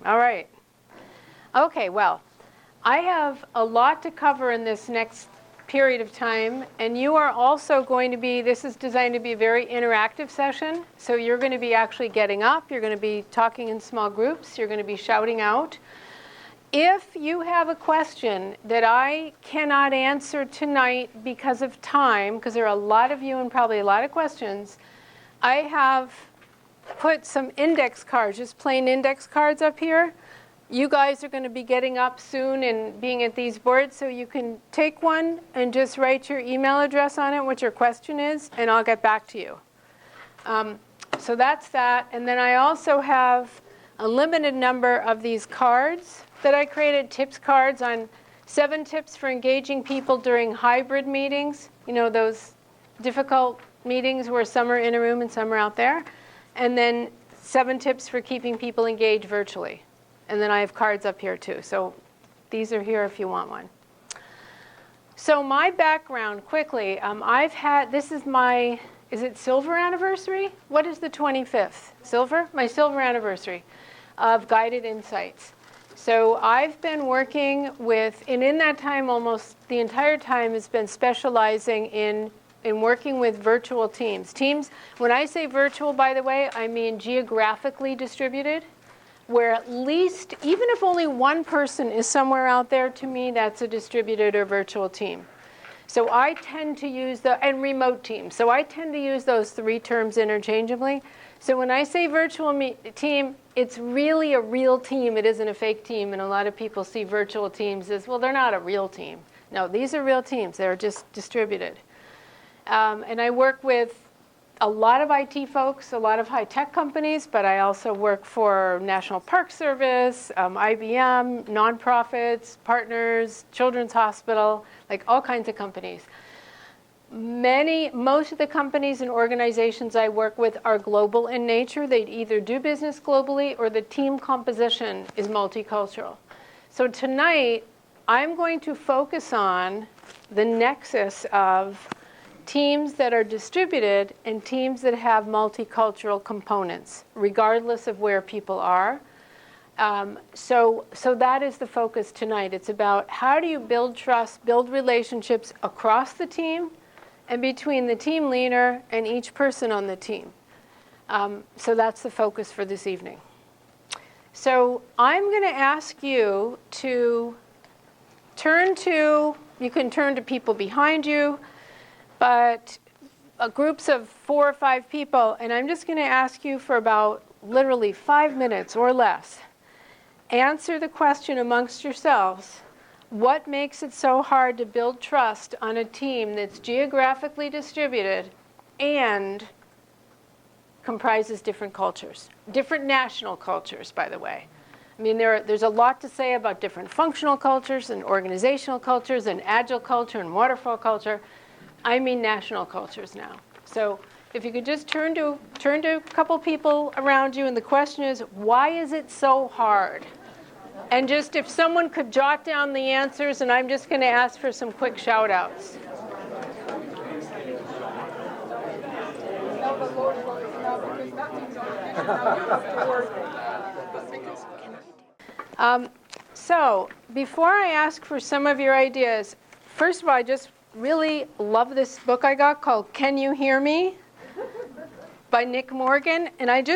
All right. Okay, well, I have a lot to cover in this next period of time, and you are also going to be, this is designed to be a very interactive session, so you're going to be actually getting up, you're going to be talking in small groups, you're going to be shouting out. If you have a question that I cannot answer tonight because of time, because there are a lot of you and probably a lot of questions, I have put some index cards, just plain index cards up here. You guys are going to be getting up soon and being at these boards, so you can take one and just write your email address on it, what your question is, and I'll get back to you. So that's that. And then I also have a limited number of these cards that I created, tips cards on 7 tips for engaging people during hybrid meetings. You know, those difficult meetings where some are in a room and some are out there. And then 7 tips for keeping people engaged virtually. And then I have cards up here too. So these are here if you want one. So my background, quickly, this is my, is it silver anniversary? What is the 25th? Silver? My silver anniversary of Guided Insights. So I've been working with, and in that time, almost the entire time has been specializing in working with virtual teams. Teams, when I say virtual, by the way, I mean geographically distributed, where at least, even if only one person is somewhere out there, to me, that's a distributed or virtual team. So I tend to use and remote teams. So I tend to use those 3 terms interchangeably. So when I say virtual team, it's really a real team. It isn't a fake team. And a lot of people see virtual teams as, well, they're not a real team. No, these are real teams. They're just distributed. And I work with a lot of IT folks, a lot of high-tech companies, but I also work for National Park Service, IBM, nonprofits, partners, Children's Hospital, like all kinds of companies. Most of the companies and organizations I work with are global in nature. They either do business globally or the team composition is multicultural. So tonight, I'm going to focus on the nexus of teams that are distributed and teams that have multicultural components, regardless of where people are. So that is the focus tonight. It's about how do you build trust, build relationships across the team and between the team leader and each person on the team. So that's the focus for this evening. So I'm going to ask you to you can turn to people behind you, but groups of 4 or 5 people, and I'm just going to ask you for about literally 5 minutes or less. Answer the question amongst yourselves, what makes it so hard to build trust on a team that's geographically distributed and comprises different cultures, different national cultures, by the way. I mean, there's a lot to say about different functional cultures and organizational cultures and agile culture and waterfall culture. I mean national cultures now. So if you could just turn to a couple people around you, and the question is, why is it so hard? And just if someone could jot down the answers, and I'm just going to ask for some quick shout-outs. So before I ask for some of your ideas, first of all, I just really love this book I got called Can You Hear Me? By Nick Morgan. And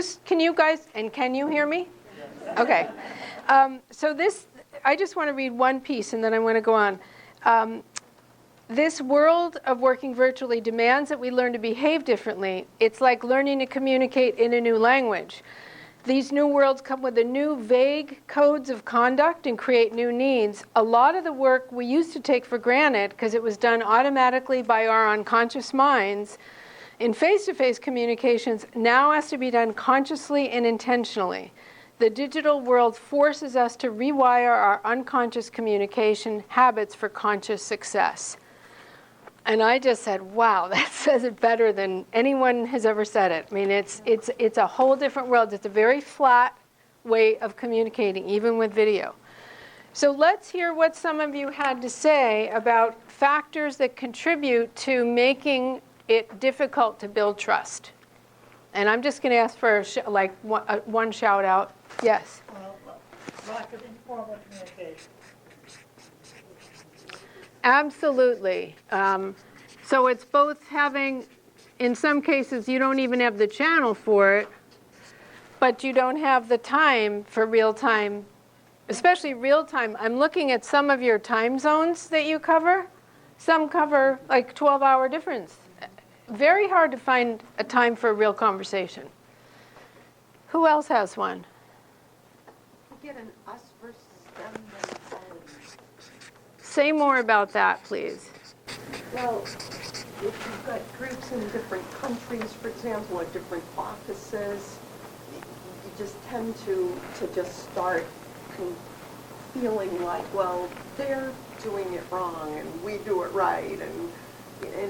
can you hear me? Okay. So I just want to read one piece and then I want to go on. This world of working virtually demands that we learn to behave differently. It's like learning to communicate in a new language. These new worlds come with a new vague codes of conduct and create new needs. A lot of the work we used to take for granted because it was done automatically by our unconscious minds in face-to-face communications now has to be done consciously and intentionally. The digital world forces us to rewire our unconscious communication habits for conscious success. And I just said, wow, that says it better than anyone has ever said it. I mean, it's a whole different world. It's a very flat way of communicating, even with video. So let's hear what some of you had to say about factors that contribute to making it difficult to build trust. And I'm just going to ask for one shout out. Yes? Well, lack of informal communication. Absolutely. So it's both having, in some cases, you don't even have the channel for it, but you don't have the time for real time, especially real time. I'm looking at some of your time zones that you cover. Some cover like 12-hour difference. Very hard to find a time for a real conversation. Who else has one? Get an us versus them mentality. Say more about that, please. Well, if you've got groups in different countries, for example, or different offices, you just tend to just start feeling like, well, they're doing it wrong and we do it right, and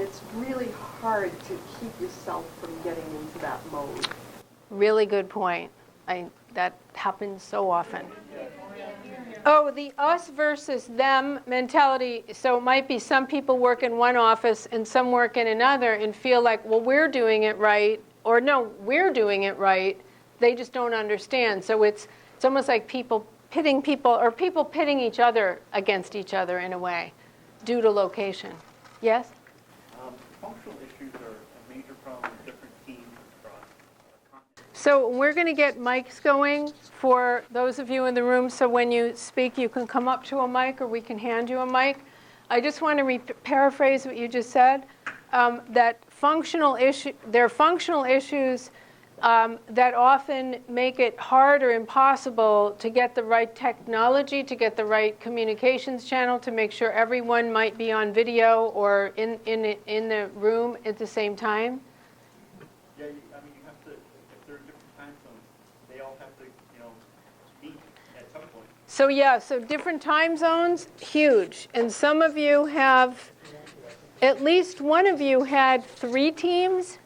it's really hard to keep yourself from getting into that mode. Really good point. That happens so often. Oh, the us versus them mentality. So it might be some people work in one office and some work in another and feel like, well, we're doing it right, or no, we're doing it right. They just don't understand. So it's almost like people pitting people, or people pitting each other against each other in a way, due to location. Yes? Functional issues are a major problem in different teams across continents. So we're going to get mics going for those of you in the room, so when you speak, you can come up to a mic or we can hand you a mic. I just want to paraphrase what you just said, that there are functional issues that often make it hard or impossible to get the right technology, to get the right communications channel, to make sure everyone might be on video or in the room at the same time. Yeah, you have to, if there are different time zones, they all have to, meet at some point. So yeah, so different time zones, huge. And some of you have, at least one of you had 3 teams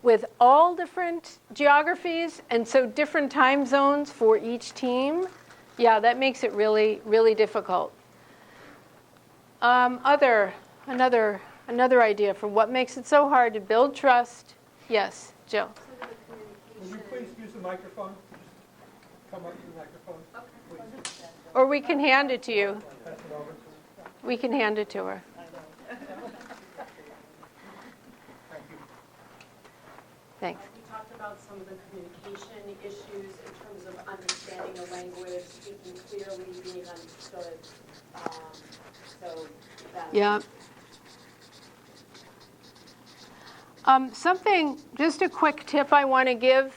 with all different geographies, and so different time zones for each team. Yeah, that makes it really, really difficult. Another idea for what makes it so hard to build trust. Yes, Jill. Would you please use the microphone? Just come up to the microphone, please. Or we can hand it to you. Pass it over. We can hand it to her. Thanks. You talked about some of the communication issues in terms of understanding the language, speaking clearly, being understood. Yeah. Just a quick tip I want to give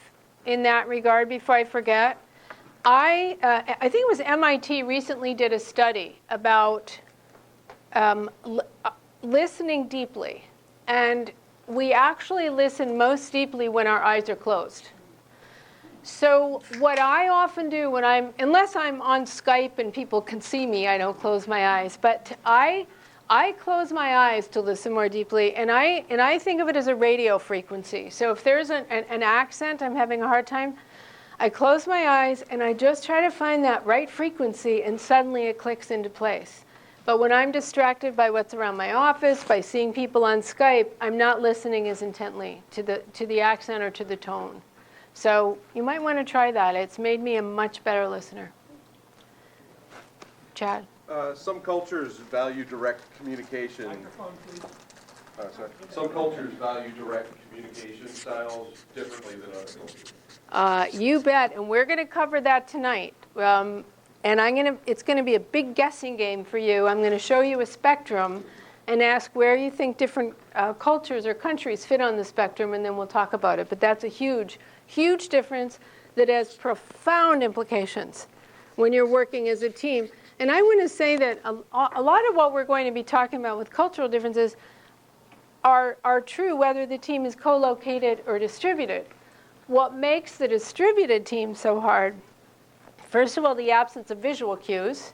in that regard before I forget. I think it was MIT recently did a study about listening deeply, and we actually listen most deeply when our eyes are closed. So what I often do unless I'm on Skype and people can see me, I don't close my eyes. But I close my eyes to listen more deeply, and I think of it as a radio frequency. So if there's an accent, I'm having a hard time, I close my eyes and I just try to find that right frequency, and suddenly it clicks into place. But when I'm distracted by what's around my office, by seeing people on Skype, I'm not listening as intently to the accent or to the tone. So you might want to try that. It's made me a much better listener. Chad? Some cultures value direct communication. Microphone, please. Some cultures value direct communication styles differently than other cultures. You bet, and we're going to cover that tonight. And it's going to be a big guessing game for you. I'm going to show you a spectrum and ask where you think different cultures or countries fit on the spectrum, and then we'll talk about it. But that's a huge, huge difference that has profound implications when you're working as a team. And I want to say that a lot of what we're going to be talking about with cultural differences are true whether the team is co-located or distributed. What makes the distributed team so hard, first of all, the absence of visual cues,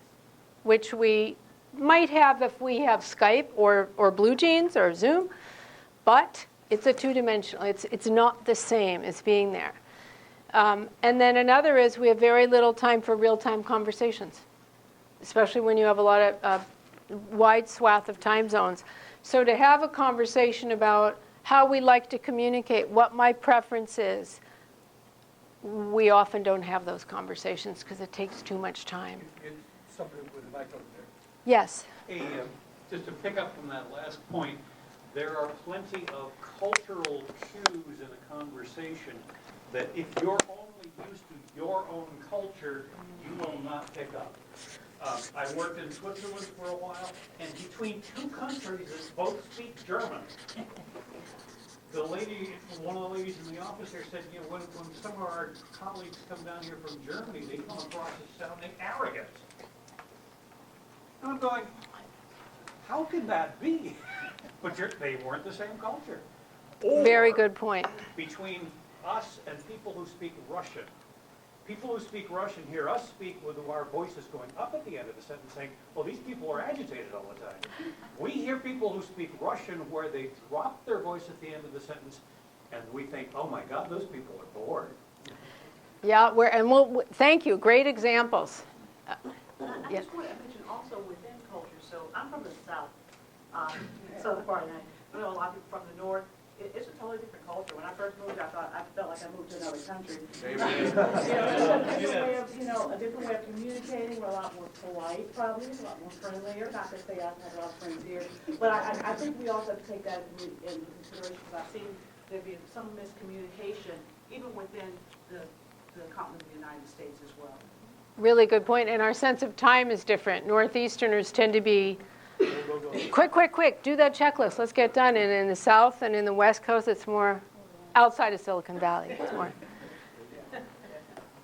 which we might have if we have Skype or Blue Jeans or Zoom, but it's a two-dimensional. It's not the same as being there. And then another is we have very little time for real-time conversations, especially when you have a lot of wide swath of time zones. So to have a conversation about how we like to communicate, what my preference is, we often don't have those conversations because it takes too much time. It's somebody with a mic over there. Yes. Hey, just to pick up from that last point, there are plenty of cultural cues in a conversation that if you're only used to your own culture, you will not pick up. I worked in Switzerland for a while, and between two countries that both speak German, the lady, one of the ladies in the office there said, you know, when some of our colleagues come down here from Germany, they come across as sounding arrogant. And I'm going, how can that be? But they weren't the same culture. Very Or good point. between us and people who speak Russian. People who speak Russian hear us speak with our voices going up at the end of the sentence saying, well, these people are agitated all the time. We hear people who speak Russian where they drop their voice at the end of the sentence and we think, oh my God, those people are bored. Yeah, thank you. Great examples. I Yes. just want to mention also within culture, so I'm from the South, southern part, and I know a lot of people from the North. It's a totally different culture. When I first moved, I felt like I moved to another country. A different way of communicating. We're a lot more polite, probably, a lot more friendlier. Not to say I have a lot of friends here, but I think we also have to take that in consideration because I've seen there be some miscommunication even within the continent of the United States as well. Really good point. And our sense of time is different. Northeasterners tend to be quick, do that checklist, let's get done. And in the South and in the West Coast, it's more outside of Silicon Valley. It's more.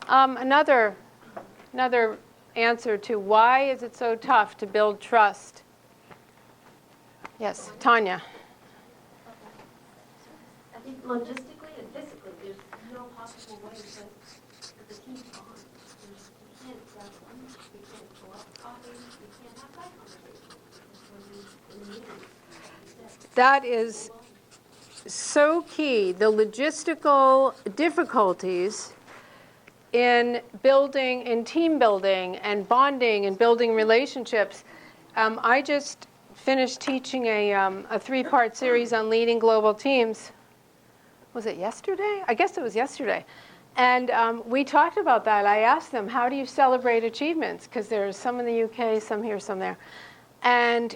Another answer to why is it so tough to build trust? Yes, Tanya. I think logistically and physically, there's no possible way to put the teams on. You can't grab lunch, you can't go out for coffee, you can't have that conversation. It's in the meeting. That is so key. The logistical difficulties in building, in team building and bonding and building relationships. I just finished teaching a 3-part series on leading global teams. Was it yesterday? I guess it was yesterday. And we talked about that. I asked them, how do you celebrate achievements? Because there's some in the UK, some here, some there. And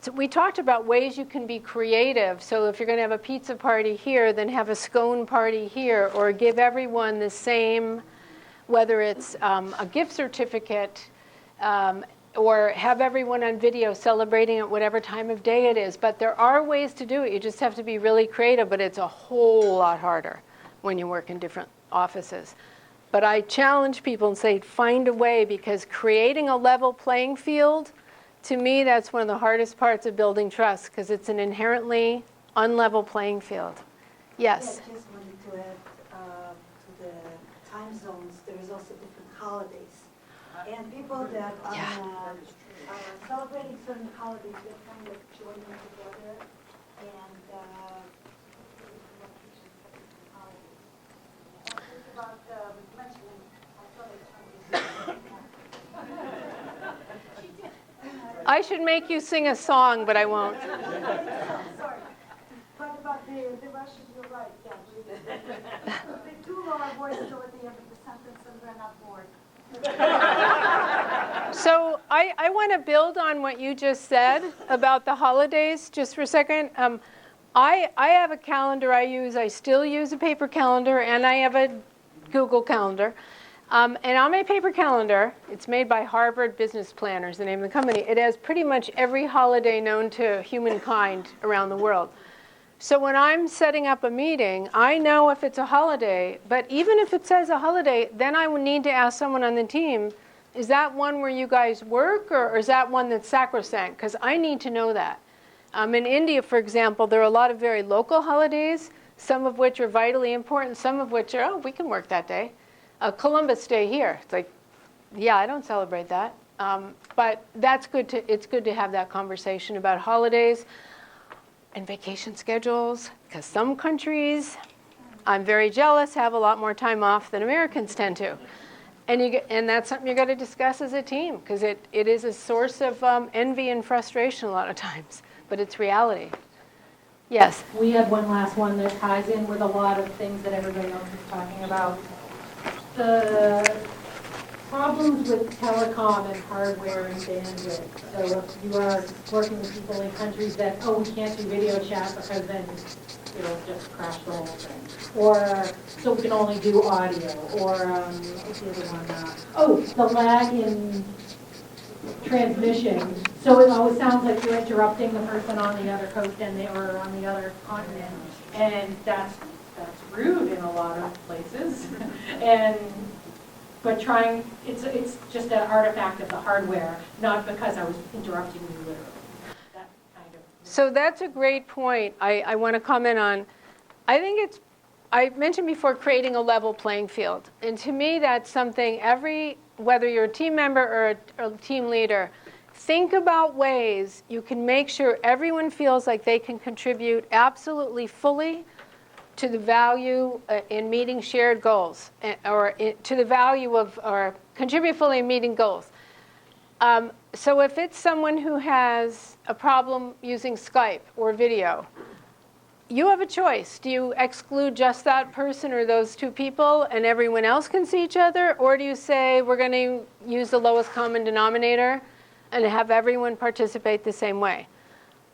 so we talked about ways you can be creative. So if you're going to have a pizza party here, then have a scone party here, or give everyone the same, whether it's a gift certificate, or have everyone on video celebrating at whatever time of day it is. But there are ways to do it. You just have to be really creative, but it's a whole lot harder when you work in different offices. But I challenge people and say, find a way, because creating a level playing field, to me, that's one of the hardest parts of building trust, because it's an inherently unlevel playing field. Yes? Yeah, I just wanted to add to the time zones, there is also different holidays. And people that are celebrating certain holidays, they're kind of joining together and holidays. And think about mentioning, I thought I should make you sing a song, but I won't. sorry. But about the Russians, you're right, yeah. They do lower voice till at the end of the sentence and they're not bored. So I want to build on what you just said about the holidays just for a second. I have a calendar I use. I still use a paper calendar, and I have a Google Calendar. And on my paper calendar, it's made by Harvard Business Planners, the name of the company. It has pretty much every holiday known to humankind around the world. So when I'm setting up a meeting, I know if it's a holiday, but even if it says a holiday, then I would need to ask someone on the team, is that one where you guys work, or is that one that's sacrosanct? Because I need to know that. In India, for example, there are a lot of very local holidays, some of which are vitally important, some of which are, oh, we can work that day. Columbus Day here, it's like, yeah, I don't celebrate that. But that's good it's good to have that conversation about holidays and vacation schedules, because some countries, I'm very jealous, have a lot more time off than Americans tend to. And that's something you got to discuss as a team, because it is a source of envy and frustration a lot of times, but it's reality. Yes? We had one last one that ties in with a lot of things that everybody else is talking about. the problems with telecom and hardware and bandwidth. So if you are working with people in countries that, oh, we can't do video chat because then it'll just crash the whole thing. Or, so we can only do audio. Or, what's the other one? The lag in transmission. So it always sounds like you're interrupting the person on the other coast or on the other continent. And that's rude in a lot of places. But it's just an artifact of the hardware, not because I was interrupting you literally. That kind of. So that's a great point I want to comment on. I think I mentioned before creating a level playing field. And to me, that's something whether you're a team member or a team leader, think about ways you can make sure everyone feels like they can contribute absolutely fully to the value in meeting shared goals, or to the value of, or contribute fully in meeting goals. So if it's someone who has a problem using Skype or video, you have a choice. Do you exclude just that person or those two people and everyone else can see each other? Or do you say we're going to use the lowest common denominator and have everyone participate the same way?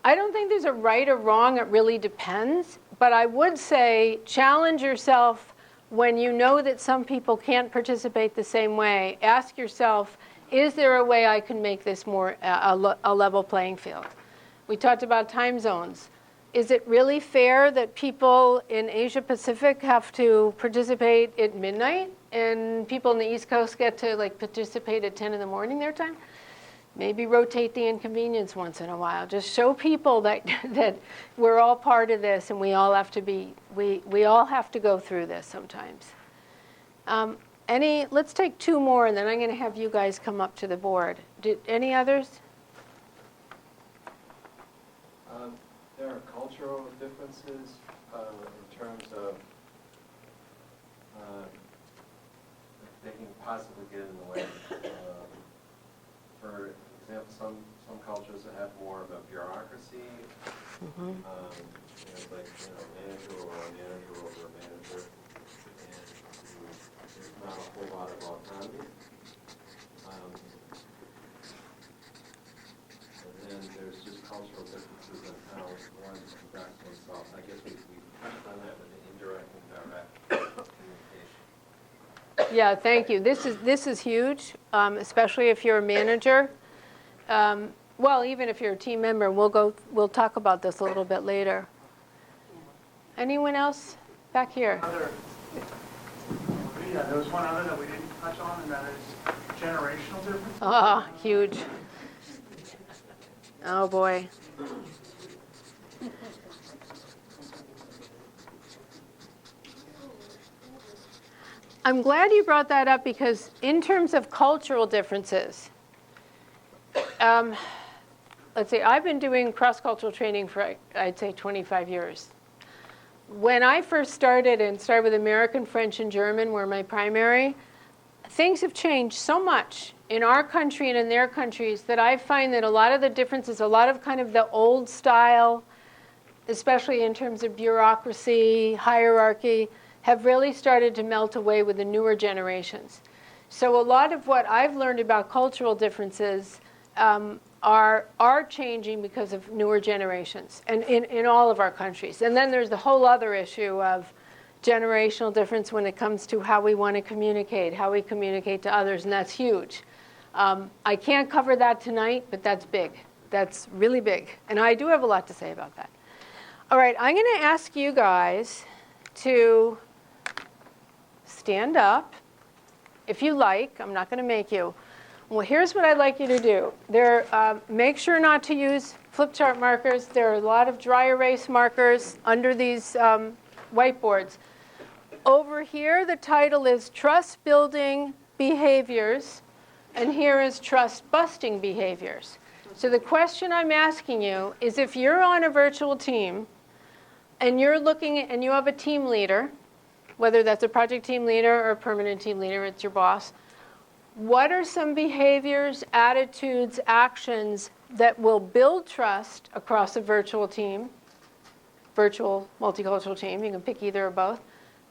I don't think there's a right or wrong. It really depends. But I would say challenge yourself when you know that some people can't participate the same way. Ask yourself, is there a way I can make this more a level playing field? We talked about time zones. Is it really fair that people in Asia Pacific have to participate at midnight and people in the East Coast get to participate at 10 in the morning their time? Maybe rotate the inconvenience once in a while. Just show people that we're all part of this and we all have to go through this sometimes. Let's take two more and then I'm going to have you guys come up to the board. Any others? There are cultural differences in terms of they can possibly get in the way. For example, some cultures that have more of a bureaucracy, like manager or a manager over a manager, and there's not a whole lot of autonomy. And then there's just cultural differences in how one conducts oneself. I guess we touched on that with the indirect and direct communication. Yeah, thank you. This is huge, especially if you're a manager. Well, even if you're a team member, we'll talk about this a little bit later. Anyone else back here? There was one other that we didn't touch on, and that is generational differences. Oh, huge. Oh boy. I'm glad you brought that up because in terms of cultural differences, let's see, I've been doing cross-cultural training for, I'd say, 25 years. When I first started with American, French, and German were my primary, things have changed so much in our country and in their countries that I find that a lot of the differences, a lot of kind of the old style, especially in terms of bureaucracy, hierarchy, have really started to melt away with the newer generations. So a lot of what I've learned about cultural differences are changing because of newer generations, and in all of our countries. And then there's the whole other issue of generational difference when it comes to how we want to communicate, how we communicate to others, and that's huge. I can't cover that tonight, but that's big. That's really big. And I do have a lot to say about that. All right, I'm going to ask you guys to stand up, if you like. I'm not going to make you. Well, here's what I'd like you to do. Make sure not to use flip chart markers. There are a lot of dry erase markers under these whiteboards. Over here, the title is Trust Building Behaviors, and here is Trust Busting Behaviors. So the question I'm asking you is, if you're on a virtual team and you're looking and you have a team leader, whether that's a project team leader or a permanent team leader, it's your boss, what are some behaviors, attitudes, actions that will build trust across a virtual team, virtual multicultural team, you can pick either or both,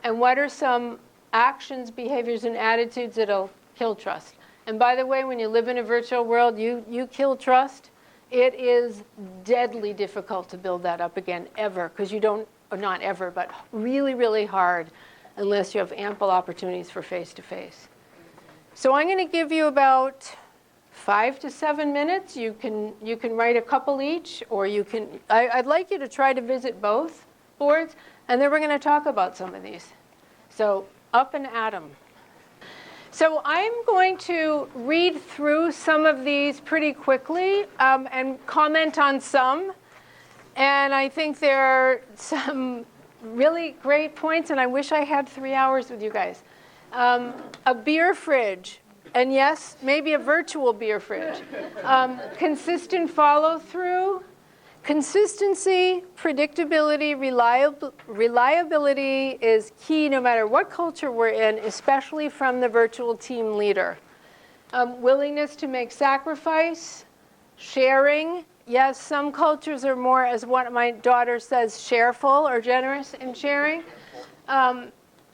and what are some actions, behaviors, and attitudes that'll kill trust. And by the way, when you live in a virtual world, you kill trust. It is deadly difficult to build that up again, ever, because you don't, or not ever, but really, really hard unless you have ample opportunities for face-to-face. So I'm going to give you about 5 to 7 minutes. You can write a couple each, or you can, I'd like you to try to visit both boards, and then we're going to talk about some of these. So up and at 'em. So I'm going to read through some of these pretty quickly and comment on some. And I think there are some really great points, and I wish I had 3 hours with you guys. A beer fridge, and yes, maybe a virtual beer fridge. Consistent follow-through. Consistency, predictability, reliability is key no matter what culture we're in, especially from the virtual team leader. Willingness to make sacrifice, sharing. Yes, some cultures are more, as what my daughter says, shareful or generous in sharing.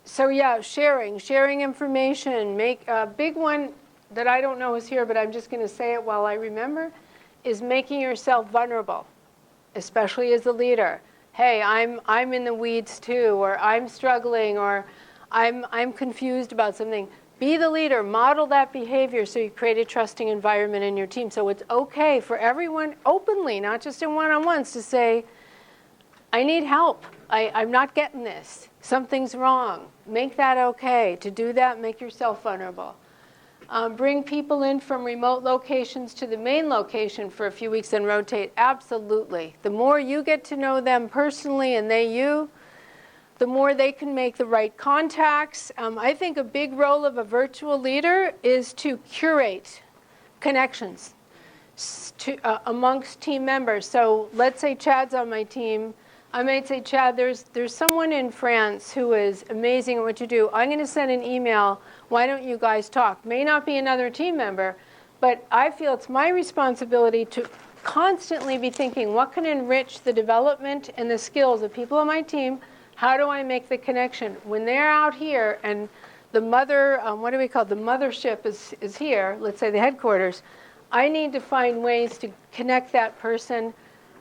So yeah, sharing information. Make a big one that I don't know is here, but I'm just going to say it while I remember, is making yourself vulnerable. Especially as a leader. Hey, I'm in the weeds too, or I'm struggling, or I'm confused about something. Be the leader, model that behavior so you create a trusting environment in your team. So it's okay for everyone openly, not just in one-on-ones, to say, I need help. I'm not getting this. Something's wrong. Make that okay. To do that, make yourself vulnerable. Bring people in from remote locations to the main location for a few weeks and rotate. Absolutely. The more you get to know them personally and they you, the more they can make the right contacts. I think a big role of a virtual leader is to curate connections amongst team members. So let's say Chad's on my team. I might say, Chad, there's someone in France who is amazing at what you do. I'm going to send an email. Why don't you guys talk? May not be another team member, but I feel it's my responsibility to constantly be thinking, what can enrich the development and the skills of people on my team? How do I make the connection? When they're out here and the mother, what do we call it? The mothership is here, let's say the headquarters, I need to find ways to connect that person,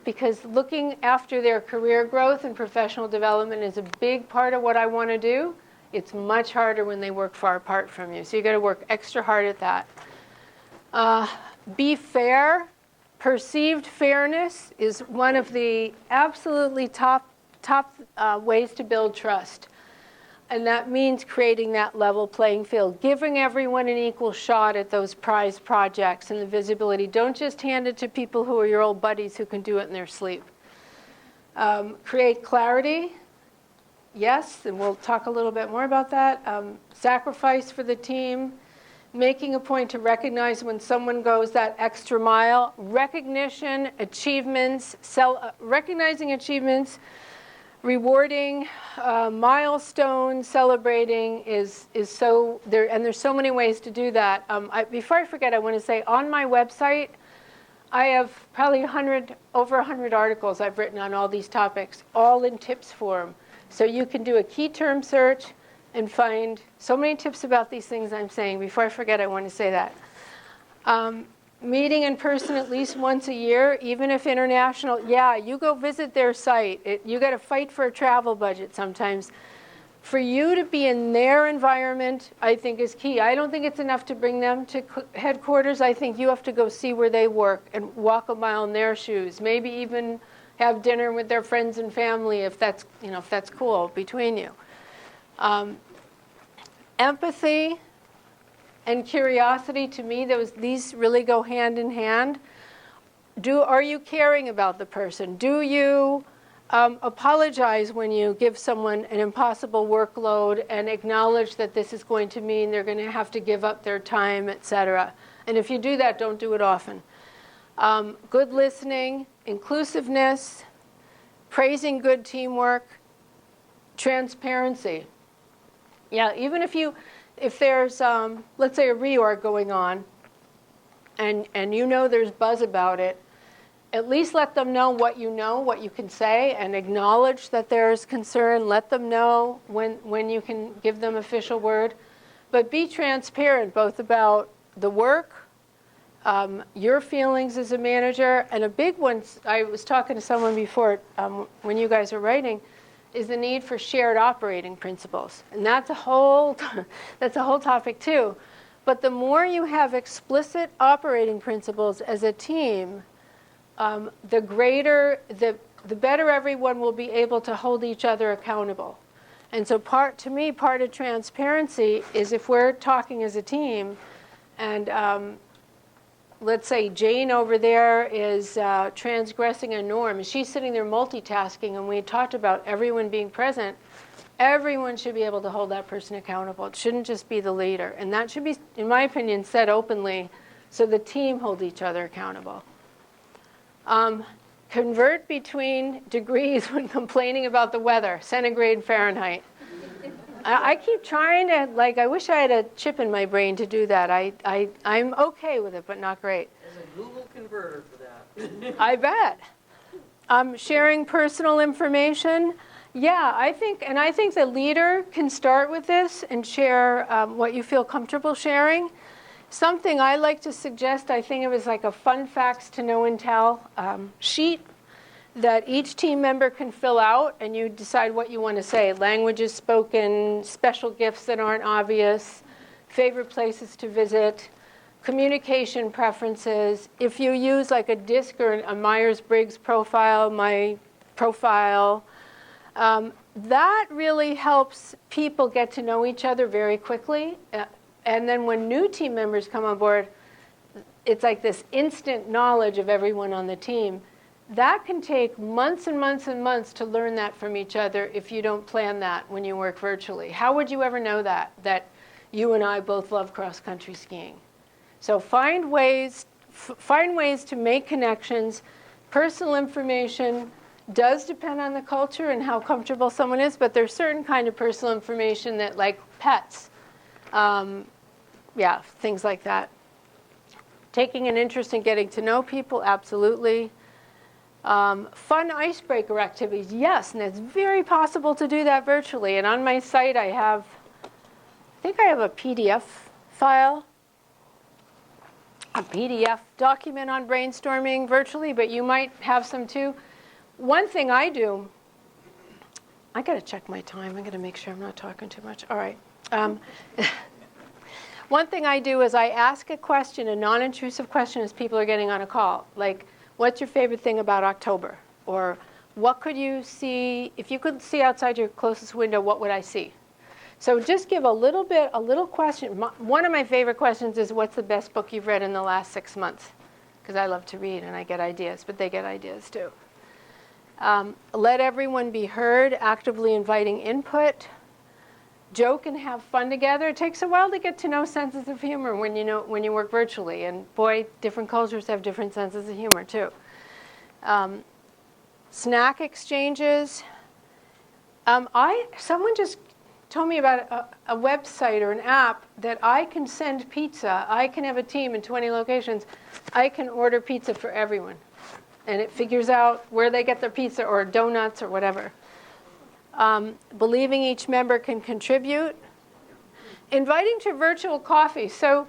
because looking after their career growth and professional development is a big part of what I want to do. It's much harder when they work far apart from you. So you got to work extra hard at that. Be fair. Perceived fairness is one of the absolutely top ways to build trust. And that means creating that level playing field, giving everyone an equal shot at those prize projects and the visibility. Don't just hand it to people who are your old buddies who can do it in their sleep. Create clarity. Yes, and we'll talk a little bit more about that. Sacrifice for the team. Making a point to recognize when someone goes that extra mile. Recognition, achievements, recognizing achievements, rewarding, milestones, celebrating is so there, and there's so many ways to do that. Before I forget, I want to say on my website, I have probably over 100 articles I've written on all these topics, all in tips form. So you can do a key term search and find so many tips about these things I'm saying. Before I forget, I want to say that. Meeting in person at least once a year, even if international. Yeah, you go visit their site. You got to fight for a travel budget sometimes. For you to be in their environment, I think is key. I don't think it's enough to bring them to headquarters. I think you have to go see where they work and walk a mile in their shoes. Maybe even have dinner with their friends and family if that's cool between you. Empathy and curiosity, to me, these really go hand in hand. Are you caring about the person? Do you apologize when you give someone an impossible workload and acknowledge that this is going to mean they're going to have to give up their time, etc.? And if you do that, don't do it often. Good listening, inclusiveness, praising good teamwork, transparency. Yeah, even if there's, let's say, a reorg going on, and you know there's buzz about it, at least let them know, what you can say, and acknowledge that there's concern. Let them know when you can give them official word. But be transparent both about the work, your feelings as a manager, and a big one, I was talking to someone before when you guys are writing, is the need for shared operating principles. And that's a whole topic too. But the more you have explicit operating principles as a team, the better everyone will be able to hold each other accountable. And so part of transparency is if we're talking as a team, and let's say Jane over there is transgressing a norm, and she's sitting there multitasking, and we talked about everyone being present, everyone should be able to hold that person accountable. It shouldn't just be the leader. And that should be, in my opinion, said openly so the team holds each other accountable. Convert between degrees when complaining about the weather, centigrade, Fahrenheit. I keep trying to, I wish I had a chip in my brain to do that. I'm okay with it, but not great. There's a Google converter for that. I bet. Sharing personal information. Yeah, I think the leader can start with this and share what you feel comfortable sharing. Something I like to suggest, I think of as like a fun facts to know and tell sheet that each team member can fill out, and you decide what you want to say. Languages spoken, special gifts that aren't obvious, favorite places to visit, communication preferences. If you use like a DISC or a Myers-Briggs profile, my profile, that really helps people get to know each other very quickly. And then when new team members come on board, it's like this instant knowledge of everyone on the team. That can take months and months and months to learn that from each other if you don't plan that when you work virtually. How would you ever know that you and I both love cross-country skiing? So find ways to make connections. Personal information does depend on the culture and how comfortable someone is, but there's certain kind of personal information that, like pets, things like that. Taking an interest in getting to know people, absolutely. Fun icebreaker activities, yes, and it's very possible to do that virtually. And on my site, I think I have a PDF file, a PDF document on brainstorming virtually, but you might have some too. One thing I do, I got to check my time. I got to make sure I'm not talking too much. All right. One thing I do is I ask a question, a non-intrusive question as people are getting on a call. Like, what's your favorite thing about October? Or what could you see, if you could see outside your closest window, what would I see? So just give a little question. One of my favorite questions is, what's the best book you've read in the last 6 months? Because I love to read and I get ideas, but they get ideas too. Let everyone be heard, actively inviting input. Joke and have fun together. It takes a while to get to know senses of humor when you work virtually. And boy, different cultures have different senses of humor too. Snack exchanges. Someone just told me about a website or an app that I can send pizza. I can have a team in 20 locations. I can order pizza for everyone. And it figures out where they get their pizza or donuts or whatever. Believing each member can contribute. Inviting to virtual coffee. So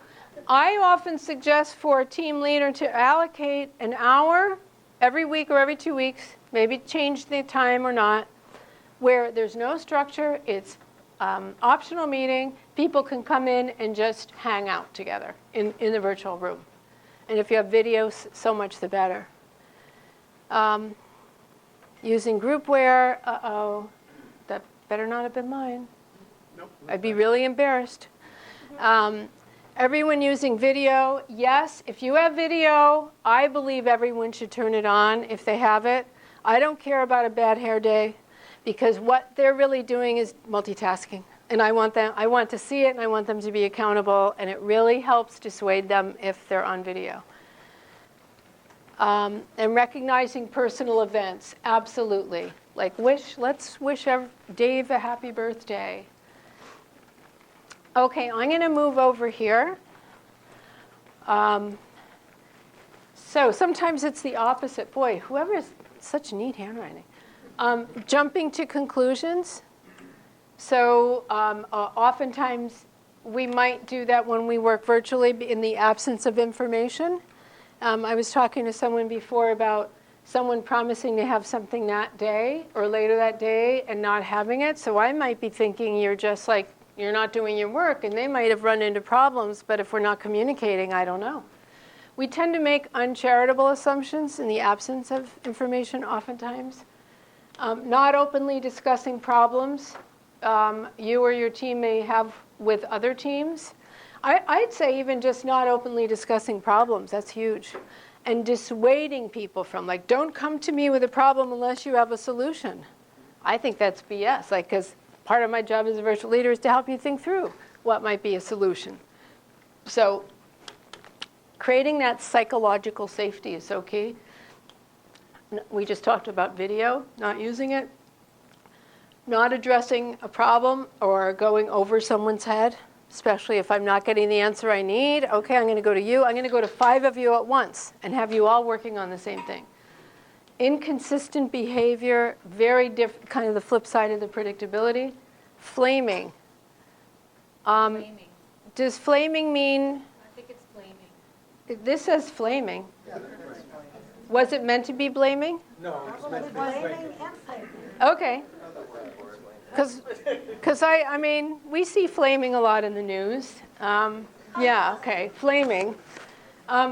I often suggest for a team leader to allocate an hour every week or every 2 weeks, maybe change the time or not, where there's no structure, it's optional meeting, people can come in and just hang out together in the virtual room. And if you have videos, so much the better. Using groupware, that better not have been mine. Nope. I'd be really embarrassed. Everyone using video, yes, if you have video, I believe everyone should turn it on if they have it. I don't care about a bad hair day, because what they're really doing is multitasking. And I want to see it, and I want them to be accountable, and it really helps dissuade them if they're on video. And recognizing personal events, absolutely. Like let's wish Dave a happy birthday. Okay, I'm going to move over here. So So sometimes it's the opposite. Boy, whoever has such neat handwriting. Jumping to conclusions. So oftentimes we might do that when we work virtually in the absence of information. I was talking to someone before about someone promising to have something that day or later that day and not having it. So I might be thinking you're just like, you're not doing your work, and they might have run into problems, but if we're not communicating, I don't know. We tend to make uncharitable assumptions in the absence of information oftentimes. Not openly discussing problems you or your team may have with other teams. I'd say even just not openly discussing problems, that's huge. And dissuading people from, like, don't come to me with a problem unless you have a solution. I think that's BS, like, because part of my job as a virtual leader is to help you think through what might be a solution. So creating that psychological safety is so key. We just talked about video, not using it. Not addressing a problem or going over someone's head, especially if I'm not getting the answer I need. Okay, I'm going to go to you. I'm going to go to 5 of you at once and have you all working on the same thing. Inconsistent behavior, very different, kind of the flip side of the predictability. Flaming. Does flaming mean? I think it's blaming. This says flaming. Was it meant to be blaming? No, it's meant to be flaming. Okay. Because I mean, we see flaming a lot in the news. Yeah, okay, flaming.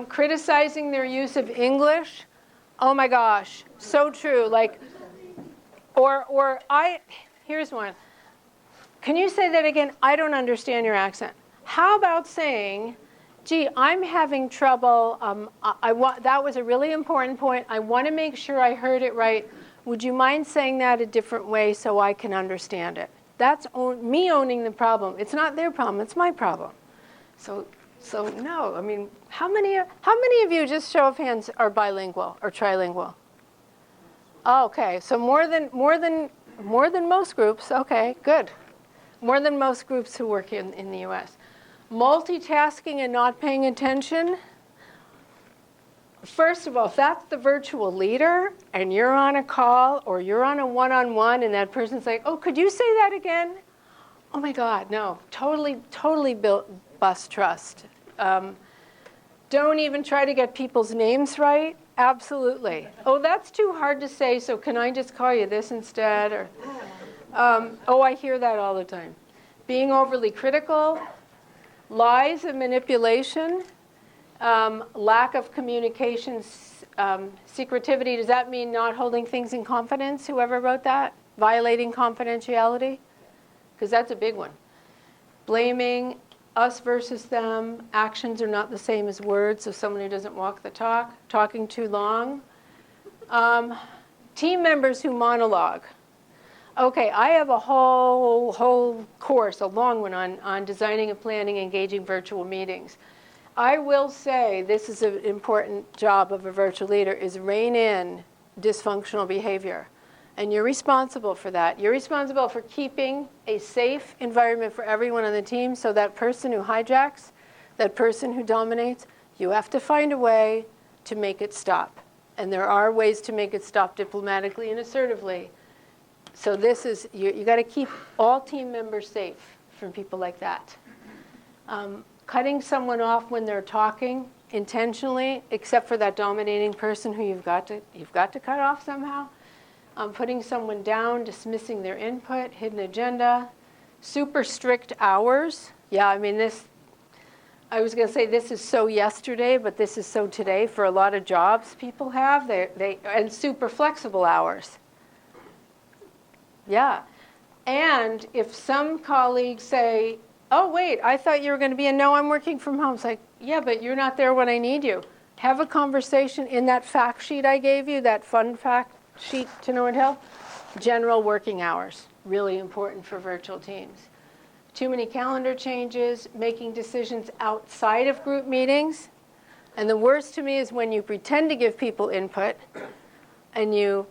Criticizing their use of English. Oh my gosh, so true. Like, here's one. Can you say that again? I don't understand your accent. How about saying, gee, I'm having trouble. That was a really important point. I want to make sure I heard it right. Would you mind saying that a different way so I can understand it? That's me owning the problem. It's not their problem. It's my problem. So no. I mean, how many of you, just show of hands, are bilingual or trilingual? Oh, okay. So more than most groups. Okay, good. More than most groups who work in the U.S. Multitasking and not paying attention. First of all, if that's the virtual leader and you're on a call or you're on a one-on-one and that person's like, oh, could you say that again? Oh my God, no, totally bust trust. Don't even try to get people's names right. Absolutely. Oh, that's too hard to say, so can I just call you this instead? Or, oh, I hear that all the time. Being overly critical, lies and manipulation. Lack of communication, secretivity. Does that mean not holding things in confidence? Whoever wrote that? Violating confidentiality? Because that's a big one. Blaming, us versus them. Actions are not the same as words, so someone who doesn't walk the talk. Talking too long. Team members who monologue. Okay, I have a whole course, a long one, on designing and planning engaging virtual meetings. I will say this is an important job of a virtual leader, is rein in dysfunctional behavior. And you're responsible for that. You're responsible for keeping a safe environment for everyone on the team, so that person who hijacks, that person who dominates, you have to find a way to make it stop. And there are ways to make it stop diplomatically and assertively. So this is, you got to keep all team members safe from people like that. Cutting someone off when they're talking intentionally, except for that dominating person who you've got to cut off somehow. Putting someone down, dismissing their input, hidden agenda, super strict hours. Yeah, I mean I was going to say this is so yesterday, but this is so today for a lot of jobs people have. And super flexible hours. Yeah, and if some colleagues say, oh, wait, I thought you were going to be no, I'm working from home. It's like, yeah, but you're not there when I need you. Have a conversation in that fact sheet I gave you, that fun fact sheet to know and tell. General working hours, really important for virtual teams. Too many calendar changes, making decisions outside of group meetings. And the worst to me is when you pretend to give people input and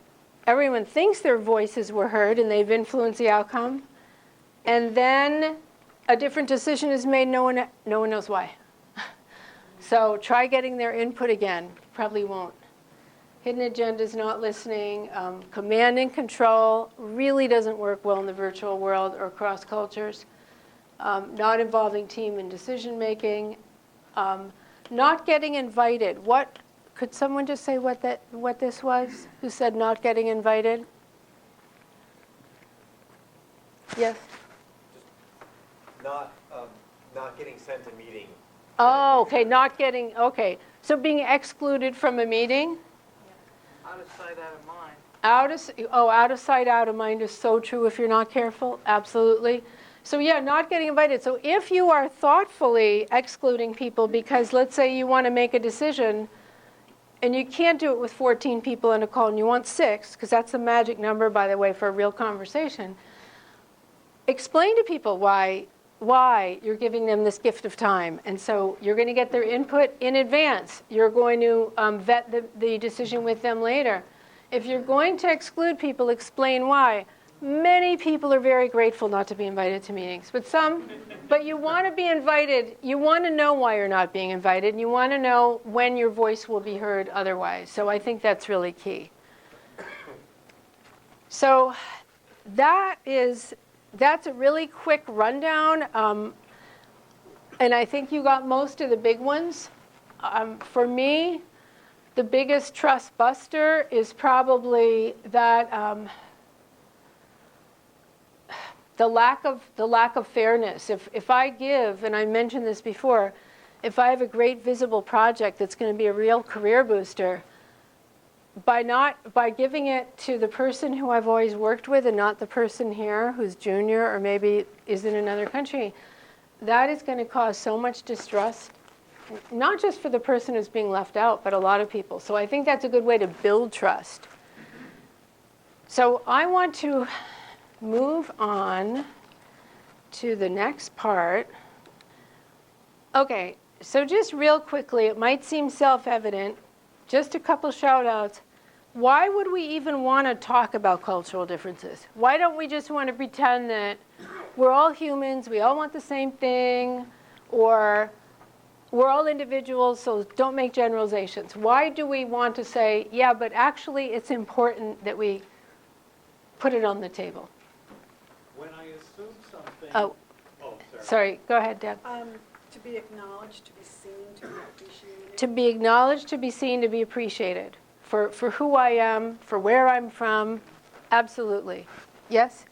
everyone thinks their voices were heard and they've influenced the outcome. And then a different decision is made, no one knows why. So try getting their input again. Probably won't. Hidden agendas, not listening. Command and control really doesn't work well in the virtual world or across cultures. Not involving team in decision making. Not getting invited. What could someone just say what this was? Who said not getting invited? Yes. Not getting sent a meeting. Oh, okay. Not getting. Okay. So being excluded from a meeting. Out of sight, out of mind. Out of sight, out of mind is so true if you're not careful. Absolutely. So yeah, not getting invited. So if you are thoughtfully excluding people because let's say you want to make a decision and you can't do it with 14 people in a call and you want 6, because that's the magic number, by the way, for a real conversation, explain to people why you're giving them this gift of time. And so you're going to get their input in advance. You're going to vet the decision with them later. If you're going to exclude people, explain why. Many people are very grateful not to be invited to meetings, but you want to be invited. You want to know why you're not being invited, and you want to know when your voice will be heard otherwise. So I think that's really key. So that's a really quick rundown, and I think you got most of the big ones. For me, the biggest trust buster is probably that the lack of fairness. If I give, and I mentioned this before, if I have a great visible project that's going to be a real career booster, by giving it to the person who I've always worked with and not the person here who's junior or maybe is in another country, that is going to cause so much distrust, not just for the person who's being left out, but a lot of people. So I think that's a good way to build trust. So I want to move on to the next part. Okay, so just real quickly, it might seem self-evident, just a couple shout-outs. Why would we even want to talk about cultural differences? Why don't we just want to pretend that we're all humans, we all want the same thing, or we're all individuals, so don't make generalizations? Why do we want to say, yeah, but actually it's important that we put it on the table? When I assume something... Oh, sorry. Go ahead, Deb. To be acknowledged, to be seen, to be appreciated. To be acknowledged, to be seen, to be appreciated. For who I am, for where I'm from. Absolutely. Yes?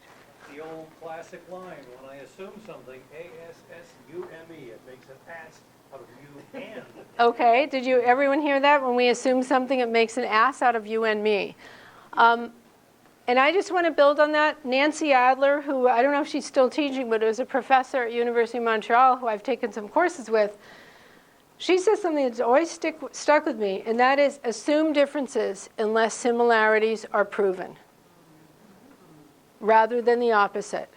The old classic line, when I assume something, A-S-S-U-M-E, it makes an ass out of you and. Okay. Did everyone hear that? When we assume something, it makes an ass out of you and me. And I just want to build on that. Nancy Adler, who I don't know if she's still teaching, but was a professor at University of Montreal who I've taken some courses with, she says something that's always stuck with me, and that is assume differences unless similarities are proven, rather than the opposite.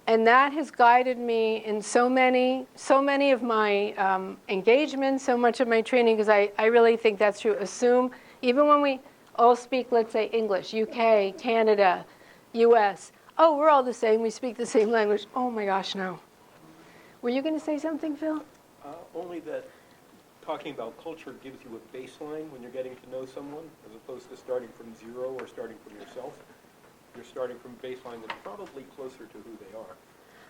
And that has guided me in so many of my engagements, so much of my training, because I really think that's true. Assume, even when we all speak, let's say, English, UK, Canada, US. Oh, we're all the same. We speak the same language. Oh, my gosh, no. Were you going to say something, Phil? Only that talking about culture gives you a baseline when you're getting to know someone, as opposed to starting from zero or starting from yourself. You're starting from a baseline that's probably closer to who they are.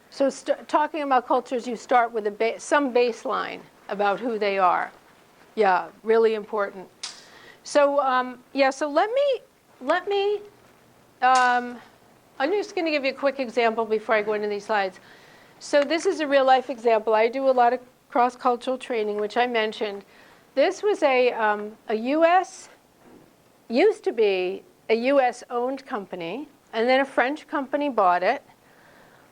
So talking about cultures, you start with some baseline about who they are. Yeah, really important. So so let me. I'm just going to give you a quick example before I go into these slides. So this is a real life example. I do a lot of cross-cultural training, which I mentioned. This was a U.S. used to be a U.S.-owned company, and then a French company bought it.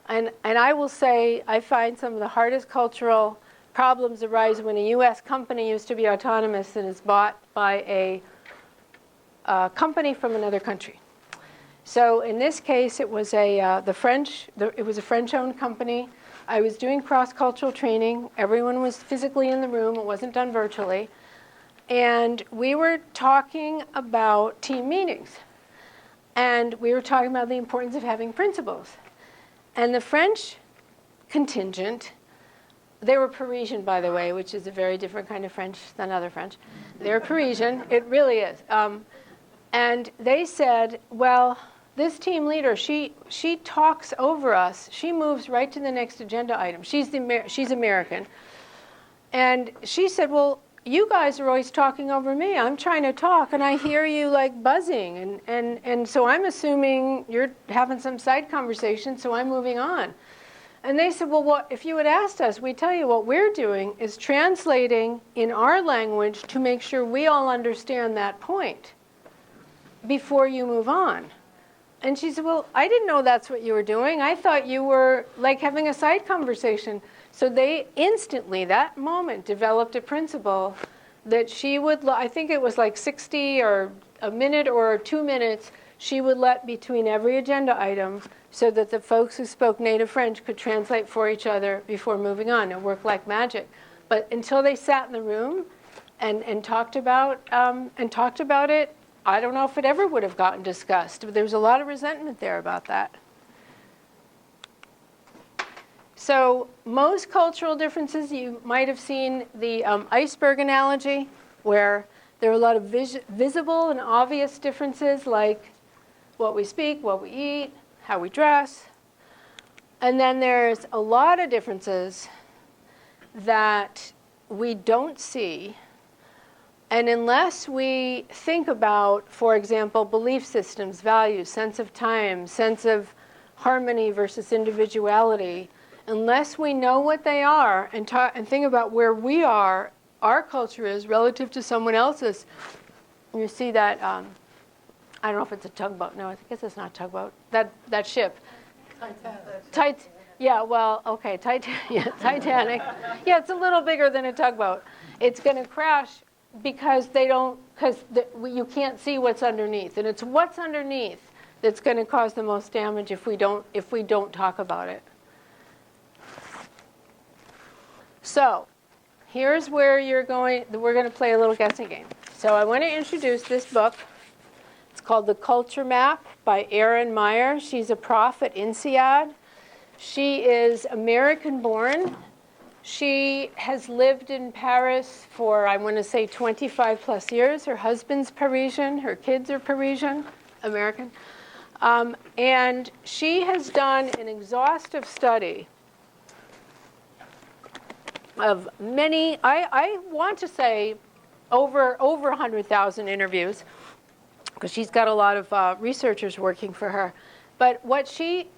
And I will say I find some of the hardest cultural problems arise when a U.S. company used to be autonomous and is bought by a company from another country. So in this case, it was it was a French-owned company. I was doing cross-cultural training. Everyone was physically in the room. It wasn't done virtually. And we were talking about team meetings. And we were talking about the importance of having principles. And the French contingent They were Parisian, by the way, which is a very different kind of French than other French. They're Parisian. It really is. And they said, well, this team leader, she talks over us. She moves right to the next agenda item. She's American. And she said, well, you guys are always talking over me. I'm trying to talk, and I hear you like buzzing. And so I'm assuming you're having some side conversation, so I'm moving on. And they said, well, if you had asked us, we tell you what we're doing is translating in our language to make sure we all understand that point before you move on. And she said, well, I didn't know that's what you were doing. I thought you were like having a side conversation. So they instantly, that moment, developed a principle that she would, I think it was like 60 or a minute or 2 minutes, she would let between every agenda item so that the folks who spoke native French could translate for each other before moving on. It worked like magic. But until they sat in the room and talked about it, I don't know if it ever would have gotten discussed. But there was a lot of resentment there about that. So most cultural differences, you might have seen the iceberg analogy, where there are a lot of visible and obvious differences, like what we speak, what we eat, how we dress. And then there's a lot of differences that we don't see. And unless we think about, for example, belief systems, values, sense of time, sense of harmony versus individuality, unless we know what they are and think about where we are, our culture is relative to someone else's, you see that, I don't know if it's a tugboat. No, I guess it's not a tugboat. That ship. Yeah, well, okay, Titanic. Yeah, it's a little bigger than a tugboat. It's going to crash because you can't see what's underneath, and it's what's underneath that's going to cause the most damage if we don't talk about it. So, here's where we're going to play a little guessing game. So I want to introduce this book. It's called The Culture Map by Erin Meyer. She's a prof at INSEAD. She is American-born. She has lived in Paris for, I want to say, 25 plus years. Her husband's Parisian. Her kids are Parisian, American. And she has done an exhaustive study of many, I want to say, over 100,000 interviews, because she's got a lot of researchers working for her. But what she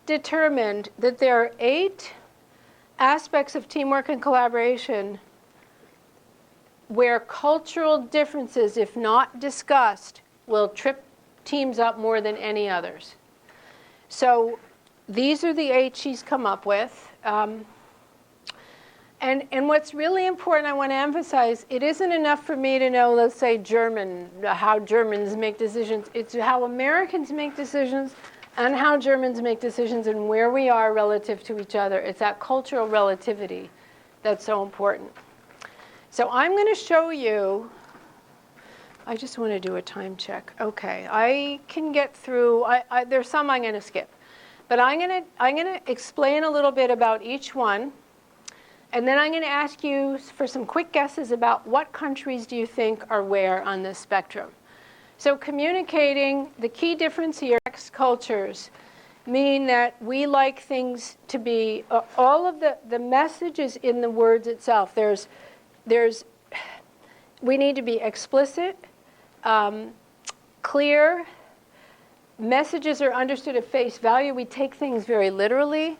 determined that there are 8 aspects of teamwork and collaboration where cultural differences, if not discussed, will trip teams up more than any others. So these are the 8 she's come up with. And what's really important, I want to emphasize, it isn't enough for me to know, let's say, how Germans make decisions. It's how Americans make decisions and how Germans make decisions and where we are relative to each other. It's that cultural relativity that's so important. So I'm going to show you, I just want to do a time check. Okay, I can get through, there's some I'm going to skip. But I'm going to explain a little bit about each one. And then I'm going to ask you for some quick guesses about what countries do you think are where on this spectrum. So communicating, the key difference here, cultures mean that we like things to be, all of the messages in the words itself. We need to be explicit, clear. Messages are understood at face value. We take things very literally.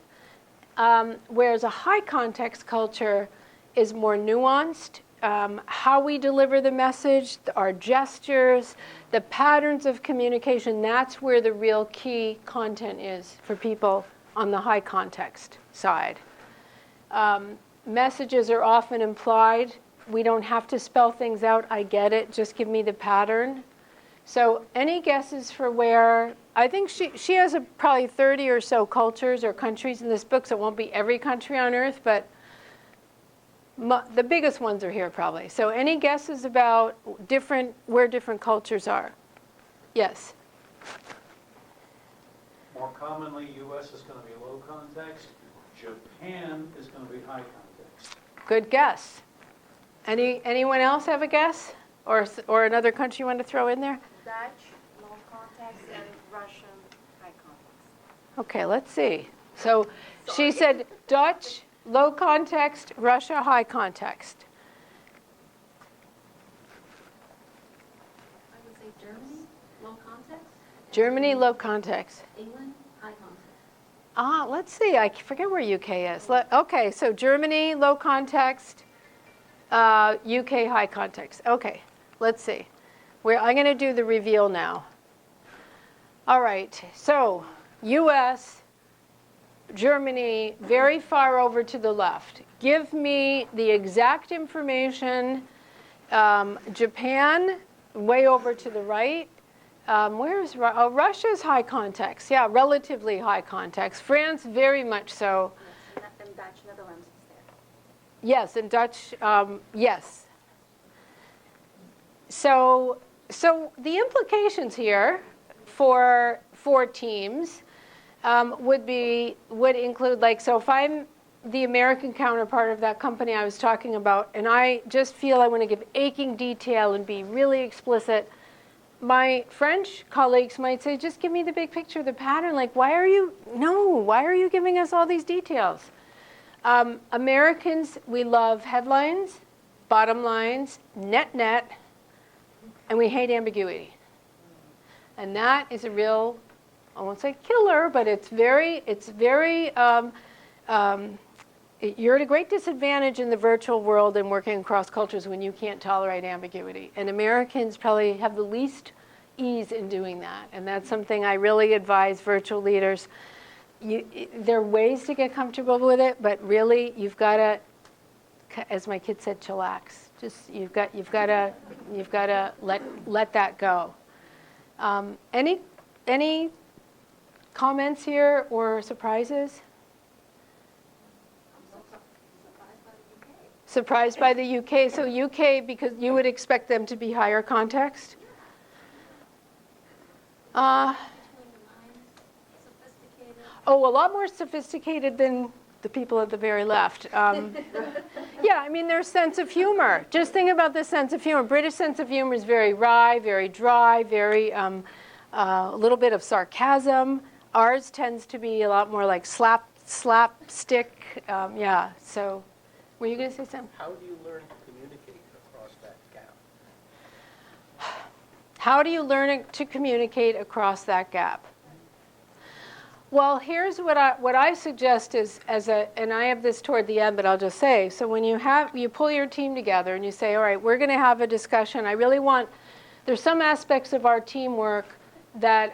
Whereas a high context culture is more nuanced. How we deliver the message, our gestures, the patterns of communication, that's where the real key content is for people on the high context side. Messages are often implied. We don't have to spell things out. I get it. Just give me the pattern. So any guesses for where? I think she has probably 30 or so cultures or countries in this book, so it won't be every country on earth, but the biggest ones are here probably. So any guesses about where different cultures are? Yes? More commonly, U.S. is going to be low context. Japan is going to be high context. Good guess. Anyone else have a guess? Or another country you want to throw in there? Dutch, low context, and Russian, high context. Okay, let's see. So she said Dutch, low context, Russia, high context. I would say Germany, low context. Germany, low context. England, high context. Let's see. I forget where UK is. Okay, so Germany, low context, UK, high context. Okay, let's see. I'm going to do the reveal now. All right, so US, Germany, very far over to the left. Give me the exact information. Japan, way over to the right. Where's Russia's high context? Yeah, relatively high context. France, very much so. And Dutch, Netherlands is there. Yes, and Dutch, yes. So the implications here for teams would include, like, so if I'm the American counterpart of that company I was talking about, and I just feel I want to give aching detail and be really explicit, my French colleagues might say, just give me the big picture, the pattern. Like, why are you giving us all these details? Americans, we love headlines, bottom lines, net, and we hate ambiguity. And that is a real, I won't say killer, but you're at a great disadvantage in the virtual world and working across cultures when you can't tolerate ambiguity. And Americans probably have the least ease in doing that. And that's something I really advise virtual leaders. There are ways to get comfortable with it, but really you've got to, as my kid said, chillax. Just you've got to let that go. Any comments here or surprises? Surprised by the UK. So UK, because you would expect them to be higher context? A lot more sophisticated than the people at the very left. Yeah, I mean, their sense of humor. Just think about the sense of humor. British sense of humor is very wry, very dry, very a little bit of sarcasm. Ours tends to be a lot more like slapstick. Yeah, so. Were you going to say something? How do you learn to communicate across that gap? How do you learn to communicate across that gap? Well, here's what I suggest is, and I have this toward the end, but I'll just say, so when you pull your team together and you say, all right, we're going to have a discussion. There's some aspects of our teamwork that